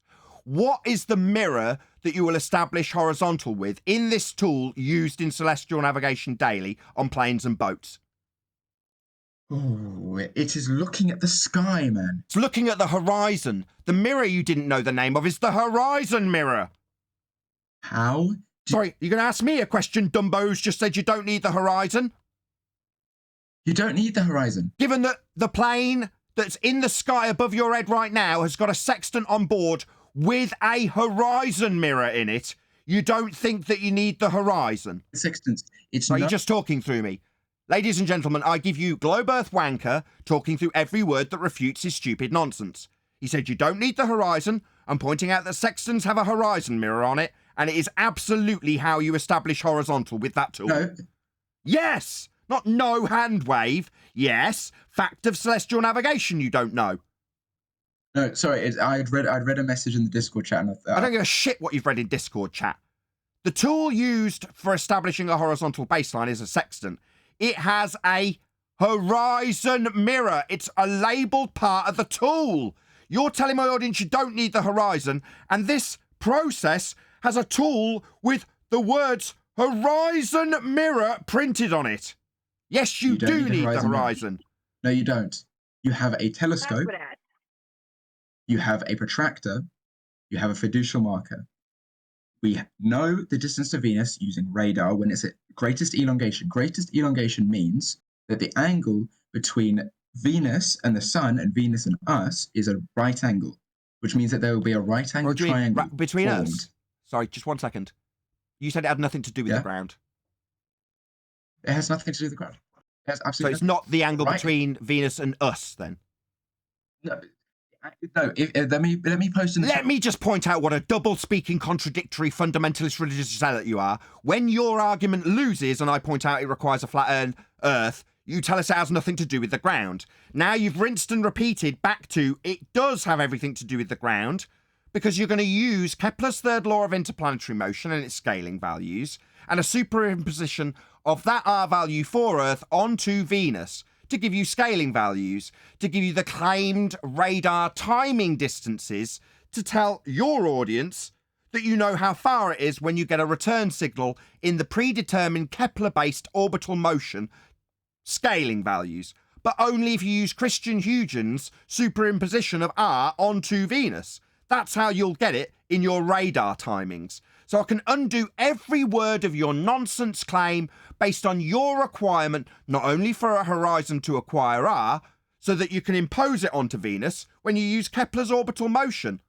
what is the mirror that you will establish horizontal with in this tool used in celestial navigation daily on planes and boats? Oh, it is looking at the sky, man. It's looking at the horizon. The mirror you didn't know the name of is the horizon mirror. How? Sorry, you're going to ask me a question, Dumbo, who's just said you don't need the horizon? You don't need the horizon. Given that the plane that's in the sky above your head right now has got a sextant on board with a horizon mirror in it, you don't think that you need the horizon? Sextant. So you're just talking through me. Ladies and gentlemen, I give you Globe Earth Wanker talking through every word that refutes his stupid nonsense. He said you don't need the horizon. I'm pointing out that sextants have a horizon mirror on it, and it is absolutely how you establish horizontal with that tool. No. Yes! Not no hand wave. Yes. Fact of celestial navigation you don't know. No, sorry. I'd read a message in the Discord chat. And I don't give a shit what you've read in Discord chat. The tool used for establishing a horizontal baseline is a sextant. It has a horizon mirror. It's a labelled part of the tool. You're telling my audience you don't need the horizon, and this process has a tool with the words horizon mirror printed on it. Yes, you do need the horizon. No, you don't. You have a telescope. You have a protractor. You have a fiducial marker. We know the distance to Venus using radar when it's at greatest elongation. Greatest elongation means that the angle between Venus and the sun and Venus and us is a right angle, which means that there will be a right angle triangle between formed. us. Sorry, just 1 second. You said it had nothing to do with the ground. It has nothing to do with the ground. It has absolutely. So it's not the angle between Venus and us, then. No. Let me post in the Let me just point out what a double-speaking, contradictory, fundamentalist religious zealot you are. When your argument loses and I point out it requires a flat Earth, you tell us it has nothing to do with the ground. Now you've rinsed and repeated back to it does have everything to do with the ground, because you're going to use Kepler's third law of interplanetary motion and its scaling values and a superimposition of that R value for Earth onto Venus to give you scaling values, to give you the claimed radar timing distances, to tell your audience that you know how far it is when you get a return signal in the predetermined Kepler-based orbital motion scaling values, but only if you use Christian Huygens' superimposition of R onto Venus. That's how you'll get it in your radar timings. So I can undo every word of your nonsense claim based on your requirement not only for a horizon to acquire R, so that you can impose it onto Venus when you use Kepler's orbital motion.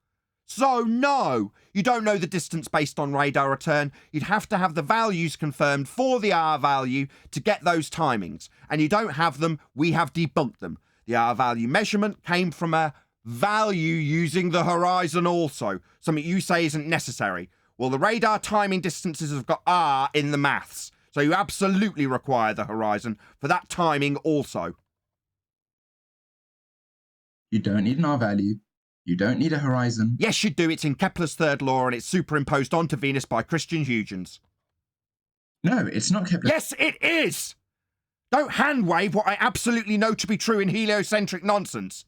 So no, you don't know the distance based on radar return. You'd have to have the values confirmed for the R value to get those timings. And you don't have them, we have debunked them. The R value measurement came from a value using the horizon also, something you say isn't necessary. Well, the radar timing distances have got R in the maths, so you absolutely require the horizon for that timing also. You don't need an R value. You don't need a horizon. Yes, you do. It's in Kepler's third law, and it's superimposed onto Venus by Christian Huygens. No, it's not Kepler. Yes, it is! Don't hand-wave what I absolutely know to be true in heliocentric nonsense.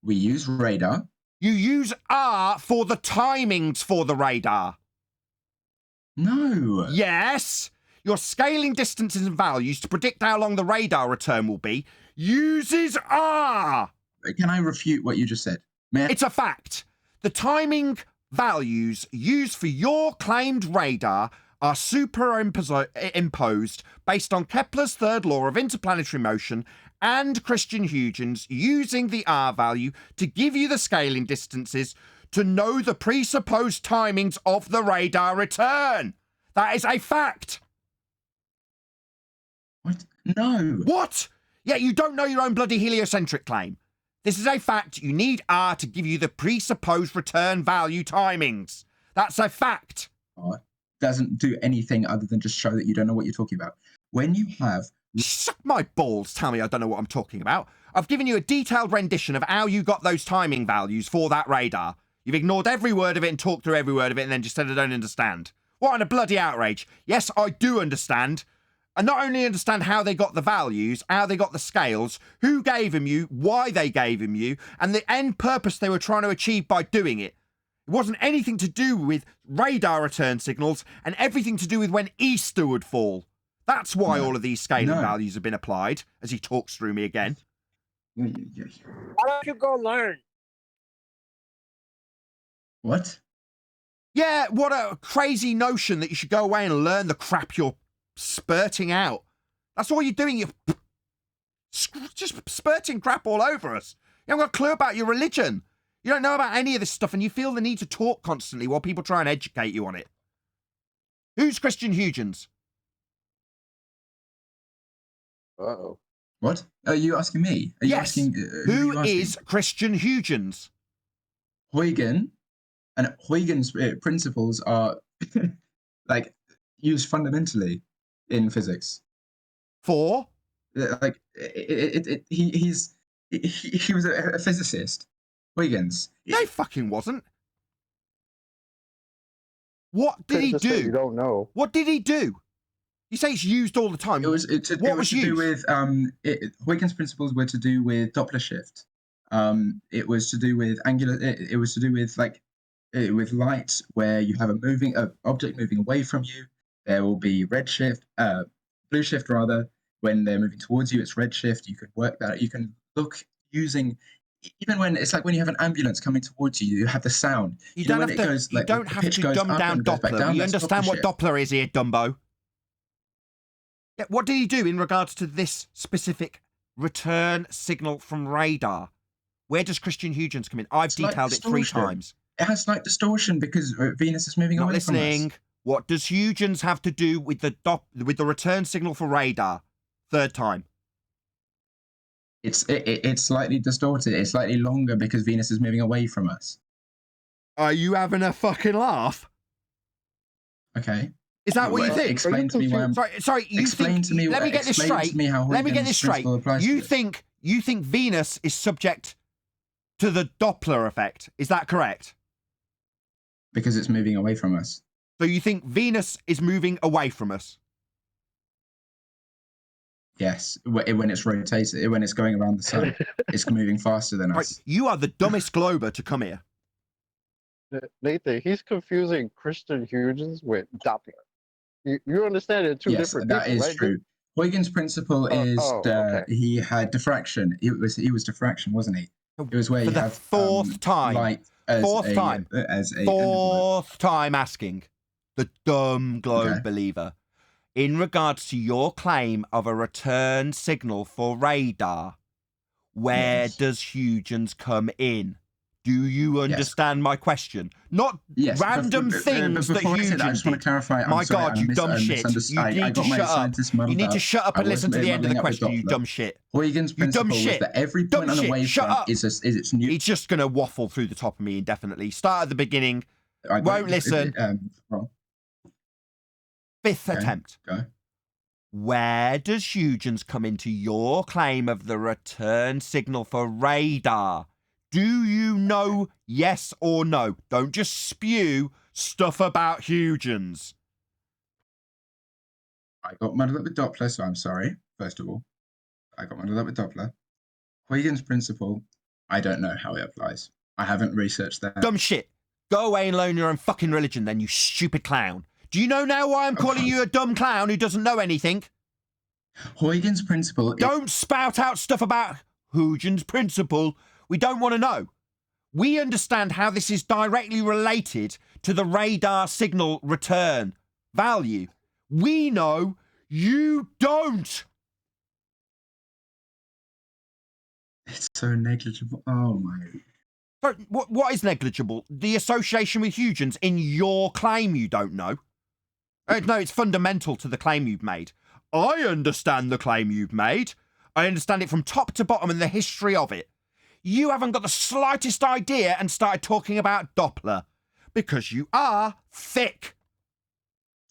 We use radar. You use R for the timings for the radar. No. Yes. Your scaling distances and values to predict how long the radar return will be uses R. Can I refute what you just said? It's a fact. The timing values used for your claimed radar are superimposed based on Kepler's third law of interplanetary motion and Christian Huygens using the R value to give you the scaling distances to know the presupposed timings of the radar return. That is a fact. What? No. What? Yeah, you don't know your own bloody heliocentric claim. This is a fact. You need R to give you the presupposed return value timings. That's a fact. Doesn't do anything other than just show that you don't know what you're talking about. When you have... Suck my balls, tell me I don't know what I'm talking about. I've given you a detailed rendition of how you got those timing values for that radar. You've ignored every word of it and talked through every word of it and then just said I don't understand. What a bloody outrage. Yes, I do understand. And not only understand how they got the values, how they got the scales, who gave them you, why they gave them you, and the end purpose they were trying to achieve by doing it. It wasn't anything to do with radar return signals and everything to do with when Easter would fall. That's why all of these scaling values have been applied, as he talks through me again. Why don't you go learn? What? Yeah, what a crazy notion that you should go away and learn the crap you're spurting out. That's all you're doing. You're just spurting crap all over us. You haven't got a clue about your religion. You don't know about any of this stuff, and you feel the need to talk constantly while people try and educate you on it. Who's Christian Huygens? Uh-oh. What? Are you asking me? Are you asking, Who is Christian Huygens? Huygens and Huygens principles are like used fundamentally in physics. For? Like he was a physicist. Huygens. No, he fucking wasn't. What did he do? You don't know. What did he do? You say it's used all the time. It was to do with Huygens principles were to do with Doppler shift. It was to do with angular. It was to do with with light, where you have a object moving away from you. There will be blue shift rather. When they're moving towards you, it's red shift. You can work that. You can look using. Even when it's like when you have an ambulance coming towards you, you have the sound. You don't have to dumb down Doppler. You understand what Doppler is here, Dumbo? Yeah, what did he do in regards to this specific return signal from radar? Where does Christian Huygens come in? I've detailed it 3 times. It has slight distortion because Venus is moving away from us. What does Huygens have to do with the return signal for radar? 3rd time. It's slightly distorted. It's slightly longer because Venus is moving away from us. Are you having a fucking laugh? Okay. Is that what you think? Explain to me why I'm... Sorry. Let me get this straight. Let me get this straight. You think Venus is subject to the Doppler effect? Is that correct? Because it's moving away from us. So you think Venus is moving away from us? Yes, when it's rotating, when it's going around the sun, it's moving faster than us. Right. You are the dumbest glober to come here. Nathan, he's confusing Christian Huygens with Doppler. You understand it? Two different. That is right? true. Huygens' principle is he had diffraction. He was diffraction, wasn't he? It was where you have 4th time. Light as fourth time asking the dumb globe believer. In regards to your claim of a return signal for radar, where does Huygens come in? Do you understand my question? Not random things that Huygens did. I just want to clarify. My God, you dumb shit. You need to shut up. You need to shut up and listen to the end of the question, you dumb shit. Huygens' principle was that every point on the wavefront is its new... He's just going to waffle through the top of me indefinitely. Start at the beginning. Won't listen. 5th attempt. Go. Where does Huygens come into your claim of the return signal for radar? Do you know, yes or no? Don't just spew stuff about Huygens. I got muddled up with Doppler, so I'm sorry, first of all. I got muddled up with Doppler. Huygens' principle, I don't know how it applies. I haven't researched that. Dumb shit. Go away and learn your own fucking religion then, you stupid clown. Do you know now why I'm calling you a dumb clown who doesn't know anything? Huygens' principle... Don't spout out stuff about Huygens' principle. We don't want to know. We understand how this is directly related to the radar signal return value. We know, you don't. It's so negligible. Oh, my... So what is negligible? The association with Huygens in your claim you don't know? No, it's fundamental to the claim you've made. I understand the claim you've made. I understand it from top to bottom and the history of it. You haven't got the slightest idea and started talking about Doppler. Because you are thick.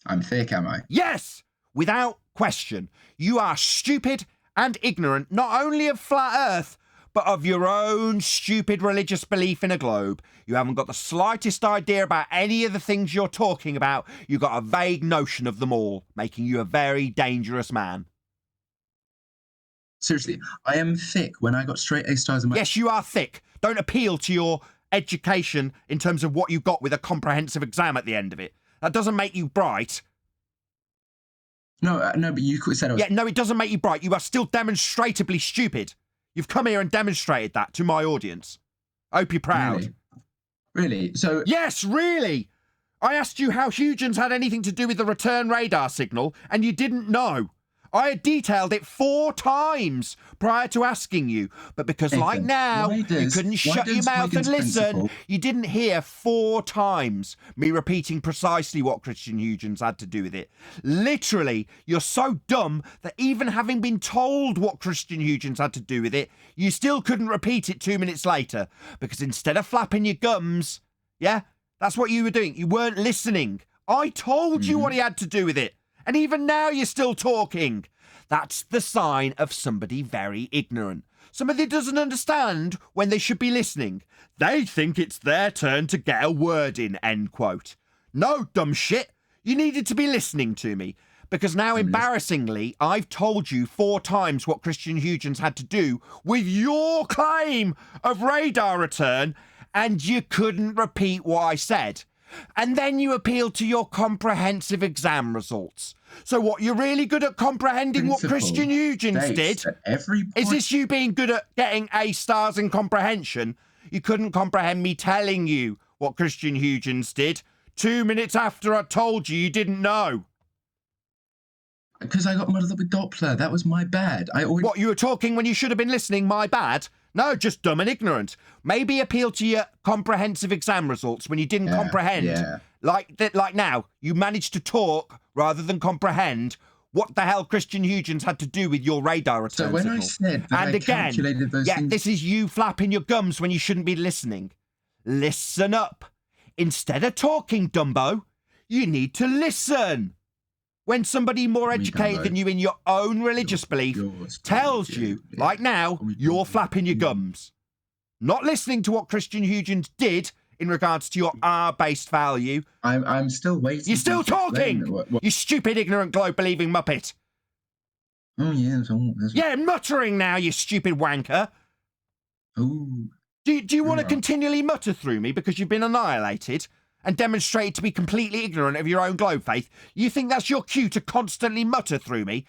I'm thick, am I? Yes! Without question. You are stupid and ignorant, not only of flat Earth, but of your own stupid religious belief in a globe. You haven't got the slightest idea about any of the things you're talking about. You've got a vague notion of them all, making you a very dangerous man. Seriously, I am thick when I got straight A stars in my... Yes, you are thick. Don't appeal to your education in terms of what you got with a comprehensive exam at the end of it. That doesn't make you bright. No, but you said I was... Yeah, no, it doesn't make you bright. You are still demonstrably stupid. You've come here and demonstrated that to my audience. I hope you're proud. Really? So... Yes, really! I asked you how Huygens had anything to do with the return radar signal, and you didn't know. I had detailed it 4 times prior to asking you, but because Nathan, like now, you couldn't shut your mouth and listen, you didn't hear 4 times me repeating precisely what Christian Huygens had to do with it. Literally, you're so dumb that even having been told what Christian Huygens had to do with it, you still couldn't repeat it 2 minutes later, because instead of flapping your gums, yeah, that's what you were doing. You weren't listening. I told you what he had to do with it. And even now you're still talking. That's the sign of somebody very ignorant. Somebody that doesn't understand when they should be listening. They think it's their turn to get a word in, end quote. No, dumb shit. You needed to be listening to me. Because now, embarrassingly, I've told you 4 times what Christian Huygens had to do with your claim of radar return, and you couldn't repeat what I said. And then you appealed to your comprehensive exam results. So what, you're really good at comprehending what Christian Huygens did? Is this you being good at getting A stars in comprehension? You couldn't comprehend me telling you what Christian Huygens did 2 minutes after I told you you didn't know. Because I got muddled up with Doppler. That was my bad. What, you were talking when you should have been listening? My bad? No, just dumb and ignorant. Maybe appeal to your comprehensive exam results when you didn't comprehend. Yeah. Like now, you managed to talk rather than comprehend what the hell Christian Huygens had to do with your radar return So when signal. I said that I calculated those things... this is you flapping your gums when you shouldn't be listening. Listen up. Instead of talking, Dumbo, you need to listen. When somebody more educated than you in your own religious belief tells you, like now, you're flapping your gums. Not listening to what Christian Huygens did in regards to your R-based value. I'm still waiting. You're still talking! What? You stupid, ignorant, globe-believing muppet. Oh, yeah. Yeah, muttering now, you stupid wanker. Ooh. Do you want to continually mutter through me because you've been annihilated and demonstrate to be completely ignorant of your own globe faith? You think that's your cue to constantly mutter through me?